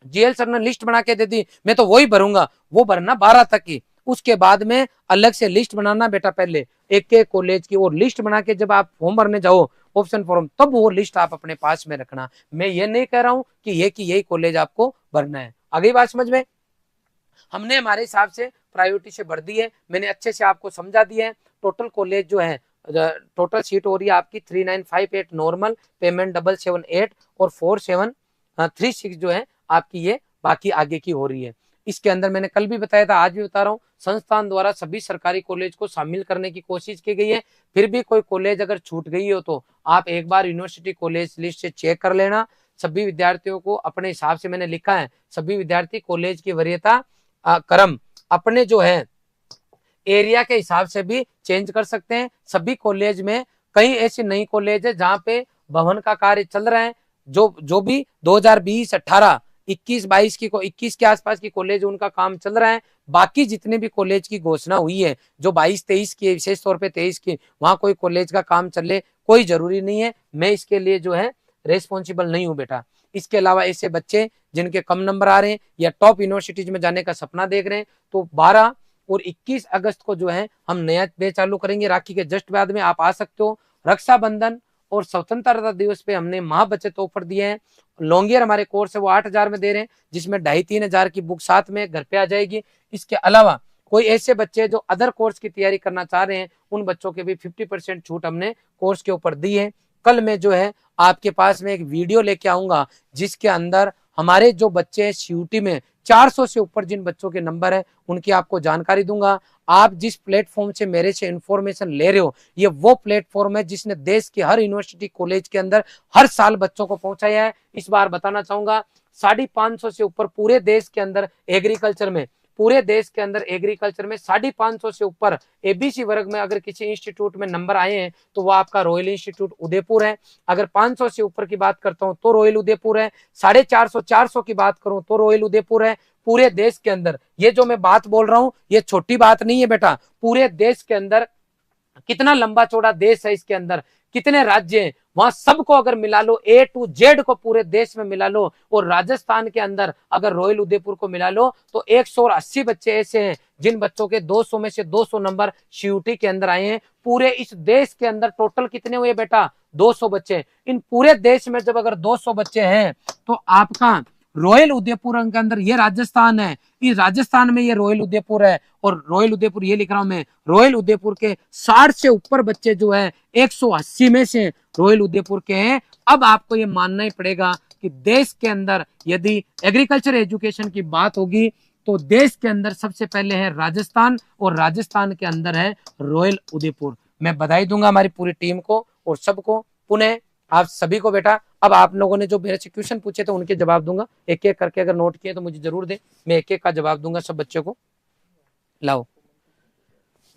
जीएल सर ने लिस्ट बना के दे दी, मैं तो वही भरूंगा, वो भरना 12 तक की, उसके बाद में अलग से लिस्ट बनाना बेटा, पहले एक एक कॉलेज की और लिस्ट बना के जब आप फॉर्म भरने जाओ ऑप्शन फॉर्म, तब वो लिस्ट आप अपने पास में रखना। मैं ये नहीं कह रहा हूं कि यही कॉलेज आपको भरना है। आगे बात समझ में? हमने हमारे हिसाब से प्रायोरिटी से भर दी है, मैंने अच्छे से आपको समझा दिया है। टोटल कॉलेज जो है, टोटल सीट हो रही है आपकी 3958 नॉर्मल, पेमेंट 778 और 4736 जो है आपकी ये बाकी आगे की हो रही है। इसके अंदर मैंने कल भी बताया था, आज भी बता रहा हूँ, संस्थान द्वारा सभी सरकारी कॉलेज को शामिल करने की कोशिश की गई है। फिर भी कोई कॉलेज अगर छूट गई हो तो आप एक बार यूनिवर्सिटी कॉलेज लिस्ट से चेक कर लेना। सभी विद्यार्थियों को अपने हिसाब से मैंने लिखा है, सभी विद्यार्थी कॉलेज की वरीयता क्रम अपने जो है एरिया के हिसाब से भी चेंज कर सकते हैं। सभी कॉलेज में कई ऐसी नई कॉलेज है जहां पे भवन का कार्य चल रहा है, जो भी 2020 18 21 22 की 21 के आसपास की कॉलेज उनका काम चल रहा है। बाकी जितने भी कॉलेज की घोषणा हुई है, जो 22 23 की, विशेष तौर पे 23 की, वहां कोई कॉलेज का काम चले कोई जरूरी नहीं है। मैं इसके लिए जो है रेस्पॉन्सिबल नहीं हूं बेटा। इसके अलावा ऐसे बच्चे जिनके कम नंबर आ रहे हैं या टॉप यूनिवर्सिटीज में जाने का सपना देख रहे हैं, तो 12 और 21 अगस्त को जो है हम नया बैच चालू करेंगे। राखी के जस्ट बाद में आप आ सकते हो। रक्षाबंधन और स्वतंत्रता दिवस पे हमने महा बचत ऑफर दिए हैं। लॉन्ग ईयर हमारे कोर्स है वो 8000 में दे रहे हैं, जिसमें 2500-3000 की बुक साथ में घर पे आ जाएगी। इसके अलावा कोई ऐसे बच्चे जो अदर कोर्स की तैयारी करना चाह रहे हैं, उन बच्चों के भी 50% छूट हमने कोर्स के ऊपर दी है। कल मैं जो है आपके पास में एक वीडियो लेके आऊंगा, जिसके अंदर हमारे जो बच्चे सीयूटी में 400 से ऊपर जिन बच्चों के नंबर है उनकी आपको जानकारी दूंगा। आप जिस प्लेटफॉर्म से मेरे से इंफॉर्मेशन ले रहे हो, ये वो प्लेटफॉर्म है जिसने देश के हर यूनिवर्सिटी कॉलेज के अंदर हर साल बच्चों को पहुंचाया है। इस बार बताना चाहूंगा 550 से ऊपर पूरे देश के अंदर एग्रीकल्चर में, पूरे देश के अंदर एग्रीकल्चर में 550 से ऊपर एबीसी वर्ग में अगर किसी इंस्टीट्यूट में नंबर आए हैं तो वो आपका रॉयल इंस्टीट्यूट उदयपुर है। अगर 500 से ऊपर की बात करता हूं तो रॉयल उदयपुर है। 450 की बात करूं तो रॉयल उदयपुर है। पूरे देश के अंदर ये जो मैं बात बोल रहा हूं ये छोटी बात नहीं है बेटा। पूरे देश के अंदर कितना लंबा चौड़ा देश है, इसके अंदर कितने राज्य हैं, वहां सबको अगर मिला लो, A to Z को पूरे देश में मिला लो, और राजस्थान के अंदर अगर रॉयल उदयपुर को मिला लो तो 180 बच्चे ऐसे हैं जिन बच्चों के 200 में से 200 नंबर सीयूटी के अंदर आए हैं। पूरे इस देश के अंदर टोटल कितने हुए बेटा? 200 बच्चे। इन पूरे देश में जब अगर 200 बच्चे हैं तो आपका रॉयल उदयपुर के अंदर ये राजस्थान है, इस राजस्थान में ये रॉयल उदयपुर है, और रॉयल उदयपुर ये लिख रहा हूं मैं, रॉयल उदयपुर के 60 से ऊपर बच्चे जो है 180 में से रॉयल उदयपुर के हैं। अब आपको ये मानना ही पड़ेगा कि देश के अंदर यदि एग्रीकल्चर एजुकेशन की बात होगी तो देश के अंदर सबसे पहले है राजस्थान, और राजस्थान के अंदर है रॉयल उदयपुर। मैं बधाई दूंगा हमारी पूरी टीम को और सबको, पुनः आप सभी को बेटा। अब आप लोगों ने जो मेरे से क्वेश्चन पूछे थे उनके जवाब दूंगा, एक एक करके अगर नोट किए तो मुझे जरूर दे, मैं एक एक का जवाब दूंगा सब बच्चों को। लाओ,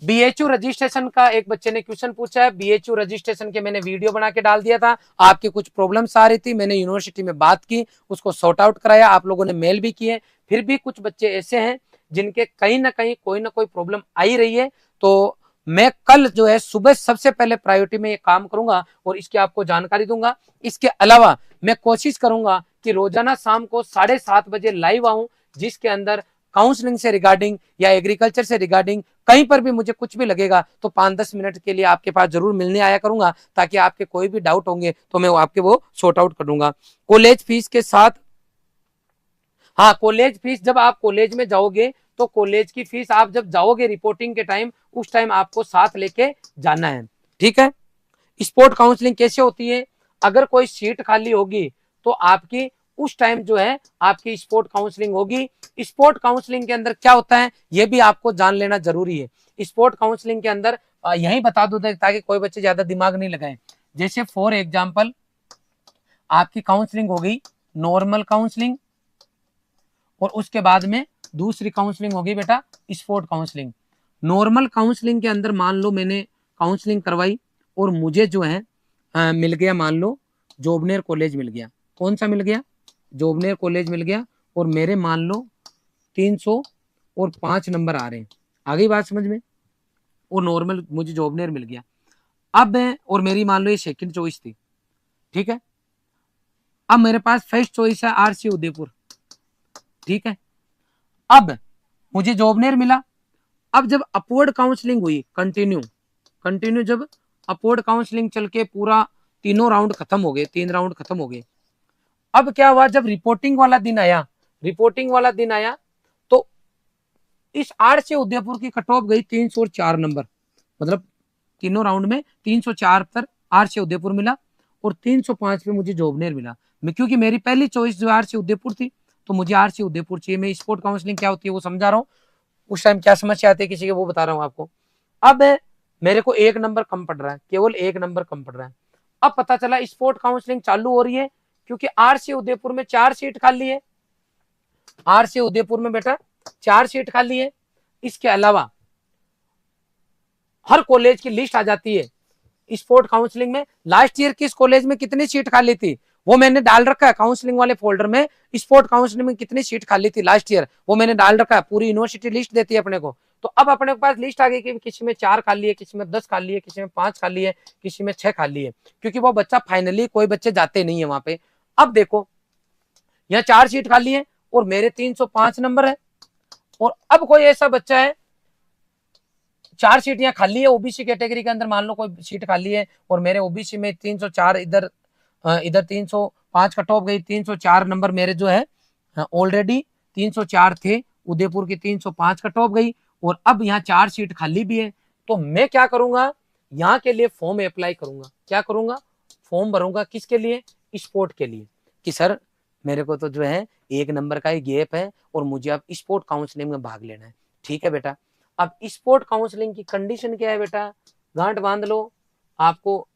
बीएचयू रजिस्ट्रेशन का एक बच्चे ने क्वेश्चन पूछा है। बीएचयू रजिस्ट्रेशन के मैंने वीडियो बना के डाल दिया था, आपकी कुछ प्रॉब्लम्स आ रही थी, मैंने यूनिवर्सिटी में बात की, उसको सॉर्ट आउट कराया, आप लोगों ने मेल भी किए। फिर भी कुछ बच्चे ऐसे हैं जिनके कहीं ना कहीं कोई ना कोई प्रॉब्लम आई रही है, तो मैं कल जो है सुबह सबसे पहले प्रायोरिटी में ये काम करूंगा और इसकी आपको जानकारी दूंगा। इसके अलावा मैं कोशिश करूंगा कि रोजाना शाम को 7:30 बजे लाइव आऊं, जिसके अंदर काउंसलिंग से रिगार्डिंग या एग्रीकल्चर से रिगार्डिंग कहीं पर भी मुझे कुछ भी लगेगा तो 5-10 मिनट के लिए आपके पास जरूर मिलने आया करूंगा, ताकि आपके कोई भी डाउट होंगे तो मैं आपके वो सॉर्ट आउट कर दूंगा। कॉलेज फीस के साथ, हाँ कॉलेज फीस जब आप कॉलेज में जाओगे तो कॉलेज की फीस आप जब जाओगे रिपोर्टिंग के टाइम, उस टाइम आपको साथ लेके जाना है, ठीक है। स्पोर्ट काउंसलिंग कैसे होती है? अगर कोई सीट खाली होगी तो आपकी उस टाइम जो है आपकी स्पोर्ट काउंसलिंग होगी। स्पोर्ट काउंसलिंग के अंदर क्या होता है ये भी आपको जान लेना जरूरी है। स्पोर्ट काउंसलिंग के अंदर यही बता दो ताकि कोई बच्चे ज्यादा दिमाग नहीं लगाए। जैसे फॉर एग्जाम्पल आपकी काउंसलिंग हो गई नॉर्मल काउंसलिंग, और उसके बाद में दूसरी काउंसलिंग होगी बेटा स्पोर्ट काउंसलिंग। नॉर्मल काउंसलिंग के अंदर मान लो मैंने काउंसलिंग करवाई और मुझे जो है मिल गया, मान लो जोबनेर कॉलेज मिल गया। कौन सा मिल गया? जोबनेर कॉलेज मिल गया, और मेरे मान लो 305 नंबर आ रहे हैं। आ गई बात समझ में? और नॉर्मल मुझे जोबनेर मिल गया। अब और मेरी मान लो ये सेकंड चॉइस थी, ठीक है। अब मेरे पास फर्स्ट चॉइस है आरसी उदयपुर, ठीक है। अब मुझे जोबनेर मिला। अब जब अपवर्ड काउंसलिंग हुई कंटिन्यू जब अपवर्ड काउंसलिंग चल के पूरा तीनों राउंड खत्म हो गए, 3 राउंड खत्म हो गए। अब क्या हुआ, जब रिपोर्टिंग वाला दिन आया तो इस आर्ट से उदयपुर की कट ऑफ गई 304 नंबर, मतलब तीनों राउंड में 304 पर आर्ट से उदयपुर मिला और 305 पे मुझे जोबनेर मिला। मैं क्योंकि मेरी पहली चॉइस जो आर्ट से उदयपुर थी तो मुझे आर्ट से उदयपुर चाहिए। मैं स्पोर्ट काउंसलिंग क्या होती है वो समझा रहा हूँ, उस टाइम क्या समस्या आती है किसी के वो बता रहा हूँ आपको। अब मेरे को 1 नंबर कम पड़ रहा है, केवल 1 नंबर कम पड़ रहा है। अब पता चला स्पोर्ट काउंसलिंग चालू हो रही है क्योंकि आर से उदयपुर में 4 सीट खाली है। आर से उदयपुर में बेटा 4 सीट खाली है। इसके अलावा हर कॉलेज की लिस्ट आ जाती है स्पोर्ट काउंसलिंग में। लास्ट ईयर किस कॉलेज में कितनी सीट खाली थी वो मैंने डाल रखा है काउंसलिंग वाले फोल्डर में। स्पोर्ट काउंसलिंग में कितनी सीट खाली थी लास्ट ईयर वो मैंने डाल रखा है। पूरी यूनिवर्सिटी लिस्ट देती है अपने को। तो अब अपने के पास लिस्ट आ गई कि किसी में 4 खाली है, किसी में 10 खाली है, किसी में 5 खाली है, किसी में 6 खाली है, क्योंकि वो बच्चा फाइनली कोई बच्चे जाते नहीं है वहां पे। अब देखो यहाँ 4 सीट खाली है और मेरे 305 नंबर है। और अब कोई ऐसा बच्चा है 4 सीट यहाँ खाली है ओबीसी कैटेगरी के अंदर, मान लो कोई सीट खाली है और मेरे ओबीसी में 304 इधर 305 कट ऑफ गई, 304 नंबर मेरे जो है ऑलरेडी 304 थे, उदयपुर की 305 कट ऑफ गई और अब यहाँ 4 सीट खाली भी है। तो मैं क्या करूंगा यहाँ के लिए फॉर्म अप्लाई करूंगा। क्या करूंगा? फॉर्म भरूंगा किसके लिए? स्पोर्ट के लिए, कि सर मेरे को तो जो है 1 नंबर का ही गैप है और मुझे अब स्पोर्ट काउंसलिंग में भाग लेना है। ठीक है बेटा, अब स्पोर्ट काउंसलिंग की कंडीशन क्या है बेटा, गांठ बांध लो, आपको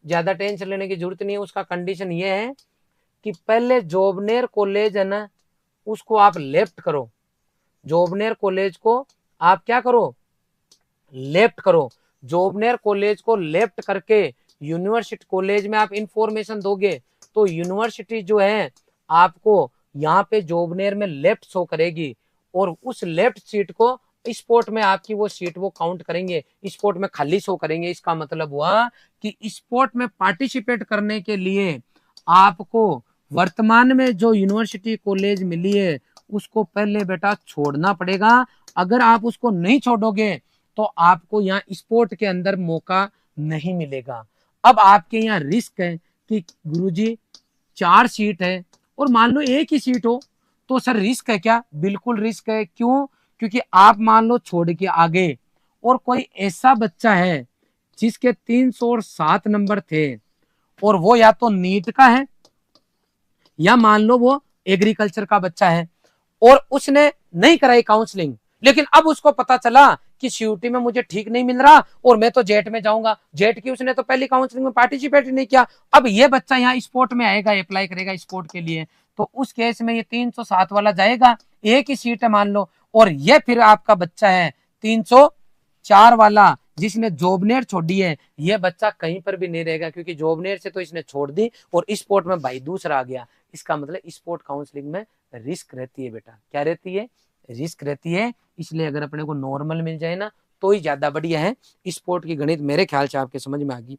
ज्यादा टेंशन लेने की जरूरत नहीं है। उसका कंडीशन ये है कि पहले जोबनेर कॉलेज है ना उसको आप लेफ्ट करो। जोबनेर कॉलेज को आप क्या करो? लेफ्ट करो। जोबनेर कॉलेज को लेफ्ट करके यूनिवर्सिटी कॉलेज में आप इंफॉर्मेशन दोगे तो यूनिवर्सिटी जो है आपको यहाँ पे जोबनेर में लेफ्ट शो करेगी और उस लेफ्ट सीट को स्पोर्ट में आपकी वो सीट वो काउंट करेंगे, स्पोर्ट में खाली शो करेंगे। इसका मतलब हुआ कि स्पोर्ट में पार्टिसिपेट करने के लिए आपको वर्तमान में जो यूनिवर्सिटी कॉलेज मिली है उसको पहले बेटा छोड़ना पड़ेगा। अगर आप उसको नहीं छोड़ोगे तो आपको यहाँ स्पोर्ट के अंदर मौका नहीं मिलेगा। अब आपके यहाँ रिस्क है कि गुरुजी 4 सीट है और मान लो 1 ही सीट हो तो सर रिस्क है क्या? बिल्कुल रिस्क है। क्यों? क्योंकि आप मान लो छोड़ के आगे और कोई ऐसा बच्चा है जिसके 307 नंबर थे और वो या तो नीट का है या मान लो वो एग्रीकल्चर का बच्चा है और उसने नहीं कराई काउंसलिंग, लेकिन अब उसको पता चला कि सीयूटी में मुझे ठीक नहीं मिल रहा और मैं तो जेट में जाऊंगा। जेट की उसने तो पहली काउंसलिंग में पार्टिसिपेट ही नहीं किया। अब ये बच्चा यहाँ स्पोर्ट में आएगा, अप्लाई करेगा स्पोर्ट के लिए, तो उस केस में ये 307 वाला जाएगा, 1 ही सीट है मान लो, और ये फिर आपका बच्चा है 304 वाला जिसने जोबनेर छोड़ी है, ये बच्चा कहीं पर भी नहीं रहेगा क्योंकि जोबनेर से तो इसने छोड़ दी और स्पोर्ट में भाई दूसरा आ गया। इसका मतलब स्पोर्ट काउंसलिंग में रिस्क रहती है बेटा। क्या रहती है? रिस्क रहती है। इसलिए अगर अपने को नॉर्मल मिल जाए ना तो ही ज्यादा बढ़िया है। स्पोर्ट की गणित मेरे ख्याल से आपके समझ में आ गई।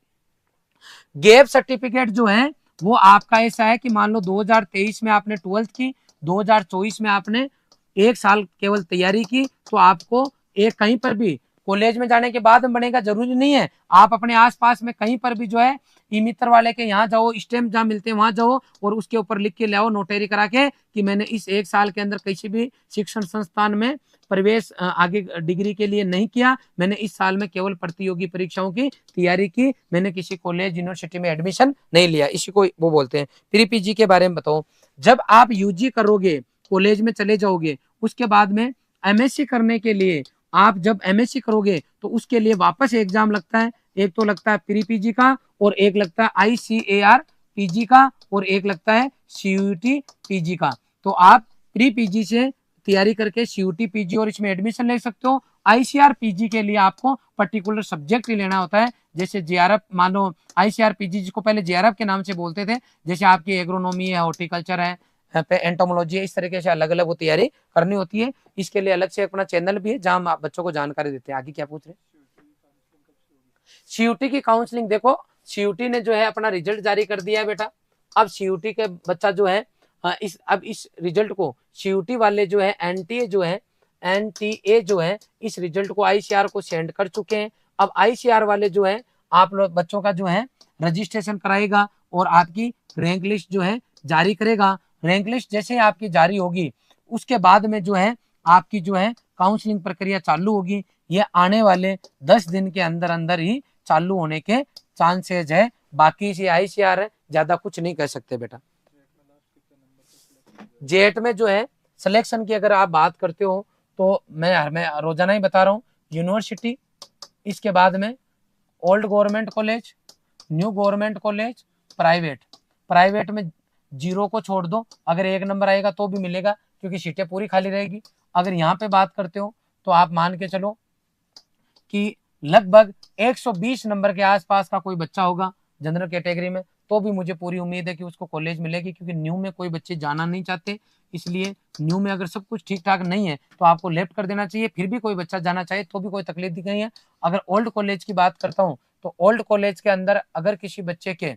गैप सर्टिफिकेट जो है वो आपका ऐसा है कि मान लो 2023 में आपने 12th की, 2024 में आपने 1 साल केवल तैयारी की, तो आपको एक कहीं पर भी कॉलेज में जाने के बाद में बनेगा, जरूरी नहीं है। आप अपने आसपास में कहीं पर भी जो है ई मित्र वाले के यहाँ जाओ, स्टैम्प जहाँ मिलते हैं वहां जाओ और उसके ऊपर लिख के ले आओ नोटरी करा के कि मैंने इस 1 साल के अंदर किसी भी शिक्षण संस्थान में प्रवेश आगे डिग्री के लिए नहीं किया, मैंने इस साल में केवल प्रतियोगी परीक्षाओं की तैयारी की, मैंने किसी कॉलेज यूनिवर्सिटी में एडमिशन नहीं लिया। इसी को वो बोलते हैं। प्री पीजी के बारे में बताओ, जब आप यूजी करोगे कॉलेज में चले जाओगे, उसके बाद में एमएससी करने के लिए आप जब एमएससी करोगे तो उसके लिए वापस एग्जाम लगता है। एक तो लगता है प्री पीजी का और एक लगता है ICAR पीजी का और एक लगता है CUET पीजी का। तो आप प्री पीजी से तैयारी करके CUET पीजी और इसमें एडमिशन ले सकते हो। ICAR पीजी के लिए आपको पर्टिकुलर सब्जेक्ट ही लेना होता है, जैसे JRF, मान लो ICAR पीजी जिसको पहले JRF के नाम से बोलते थे, जैसे आपकी एग्रोनॉमी है, हॉर्टिकल्चर है, एंटोमोलॉजी है, इस तरीके से अलग अलग वो तैयारी करनी होती है। इसके लिए अलग से अपना चैनल भी है जहां आप बच्चों को जानकारी देते हैं। आगे क्या पूछ रहे हैं? CUET की काउंसलिंग देखो, CUET ने जो है अपना रिजल्ट जारी कर दिया है बेटा। अब CUET के बच्चा जो है इस रिजल्ट को CUET वाले जो है NTA जो है इस रिजल्ट को ICAR को सेंड कर चुके हैं। अब ICAR वाले जो है आप लोग बच्चों का जो है रजिस्ट्रेशन कराएगा और आपकी रैंक लिस्ट जो है जारी करेगा। रैंक लिस्ट जैसे आपकी जारी होगी उसके बाद में जो है आपकी जो है काउंसलिंग प्रक्रिया चालू होगी। ये आने वाले 10 दिन के अंदर अंदर ही चालू होने के चांसेज है। बाकी से ICR है, ज्यादा कुछ नहीं कह सकते बेटा। जेट में जो है सिलेक्शन की अगर आप बात करते हो तो मैं रोजाना ही बता रहा हूँ, यूनिवर्सिटी, इसके बाद में old government college, new government college, private में 0 को छोड़ दो, अगर 1 नंबर आएगा तो भी मिलेगा क्योंकि सीटें पूरी खाली रहेगी। अगर यहाँ पे बात करते हो तो आप मान के चलो कि लगभग 120 नंबर के आसपास का कोई बच्चा होगा जनरल कैटेगरी में, तो भी मुझे पूरी उम्मीद है कि उसको कॉलेज मिलेगी, क्योंकि न्यू में कोई बच्चे जाना नहीं चाहते। इसलिए न्यू में अगर सब कुछ ठीक ठाक नहीं है तो आपको लेफ्ट कर देना चाहिए। फिर भी कोई बच्चा जाना चाहे तो भी कोई तकलीफ नहीं है। अगर ओल्ड कॉलेज की बात करता हूँ तो ओल्ड कॉलेज के अंदर अगर किसी बच्चे के,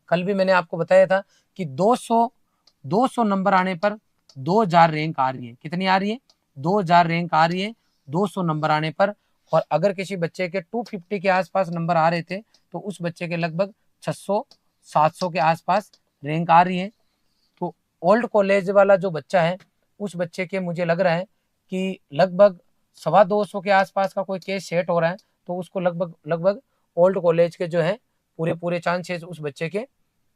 कल भी मैंने आपको बताया था कि 200 नंबर आने पर 2000 रैंक आ रही है। कितनी आ रही है? 2000 रैंक आ रही है 200 नंबर आने पर। और अगर किसी बच्चे के 250 के आसपास नंबर आ रहे थे तो उस बच्चे के लगभग 600-700 के आसपास रैंक आ रही है। तो ओल्ड कॉलेज वाला जो बच्चा है उस बच्चे के मुझे लग रहा है कि लगभग 225 के आसपास का कोई केस सेट हो रहा है, तो उसको लगभग ओल्ड कॉलेज के जो है पूरे चांसेस उस बच्चे के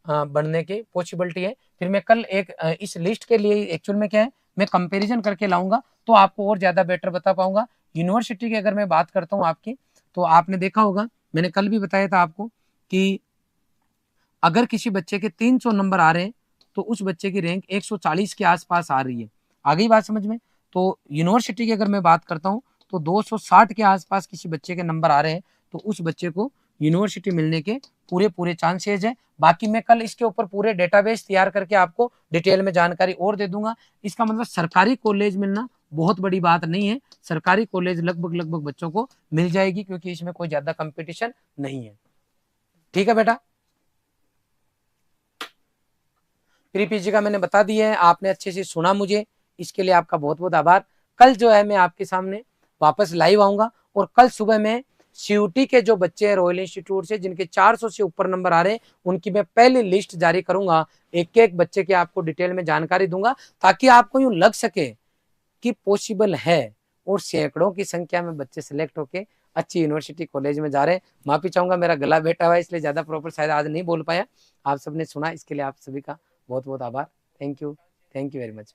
बनने की पॉसिबिलिटी है। फिर मैं कल एक इस लिस्ट के लिए एक्चुअल में क्या है, मैं कंपैरिजन करके लाऊंगा तो आपको और ज्यादा बेटर बता पाऊंगा। यूनिवर्सिटी की अगर मैं बात करता हूँ आपकी, तो आपने देखा होगा, मैंने कल भी बताया था आपको कि अगर किसी बच्चे के 300 नंबर आ रहे हैं तो उस बच्चे की रैंक 140 के आसपास आ रही है। आ गई बात समझ में? तो यूनिवर्सिटी की अगर मैं बात करता हूँ तो 260 के आसपास किसी बच्चे के नंबर आ रहे हैं तो उस बच्चे को यूनिवर्सिटी मिलने के पूरे चांसेज है। बाकी मैं कल इसके ऊपर पूरे डेटाबेस तैयार करके आपको डिटेल में जानकारी और दे दूंगा। इसका मतलब सरकारी कॉलेज मिलना बहुत बड़ी बात नहीं है, सरकारी कॉलेज लगभग बच्चों को मिल जाएगी क्योंकि इसमें कोई ज्यादा कंपटीशन नहीं है। ठीक है बेटा, प्री पीजी का मैंने बता दिया है, आपने अच्छे से सुना मुझे, इसके लिए आपका बहुत बहुत आभार। कल जो है मैं आपके सामने वापस लाइव आऊंगा और कल सुबह में CUT के जो बच्चे हैं रॉयल इंस्टीट्यूट से जिनके 400 से ऊपर नंबर आ रहे हैं उनकी मैं पहली लिस्ट जारी करूंगा। एक एक बच्चे की आपको डिटेल में जानकारी दूंगा ताकि आपको यूं लग सके कि पॉसिबल है और सैकड़ों की संख्या में बच्चे सिलेक्ट होके अच्छी यूनिवर्सिटी कॉलेज में जा रहे हैं। माफी चाहूंगा, मेरा गला बैठा हुआ है इसलिए ज्यादा प्रॉपर शायद आज नहीं बोल पाया। आप सबने सुना, इसके लिए आप सभी का बहुत बहुत आभार। Thank you very much.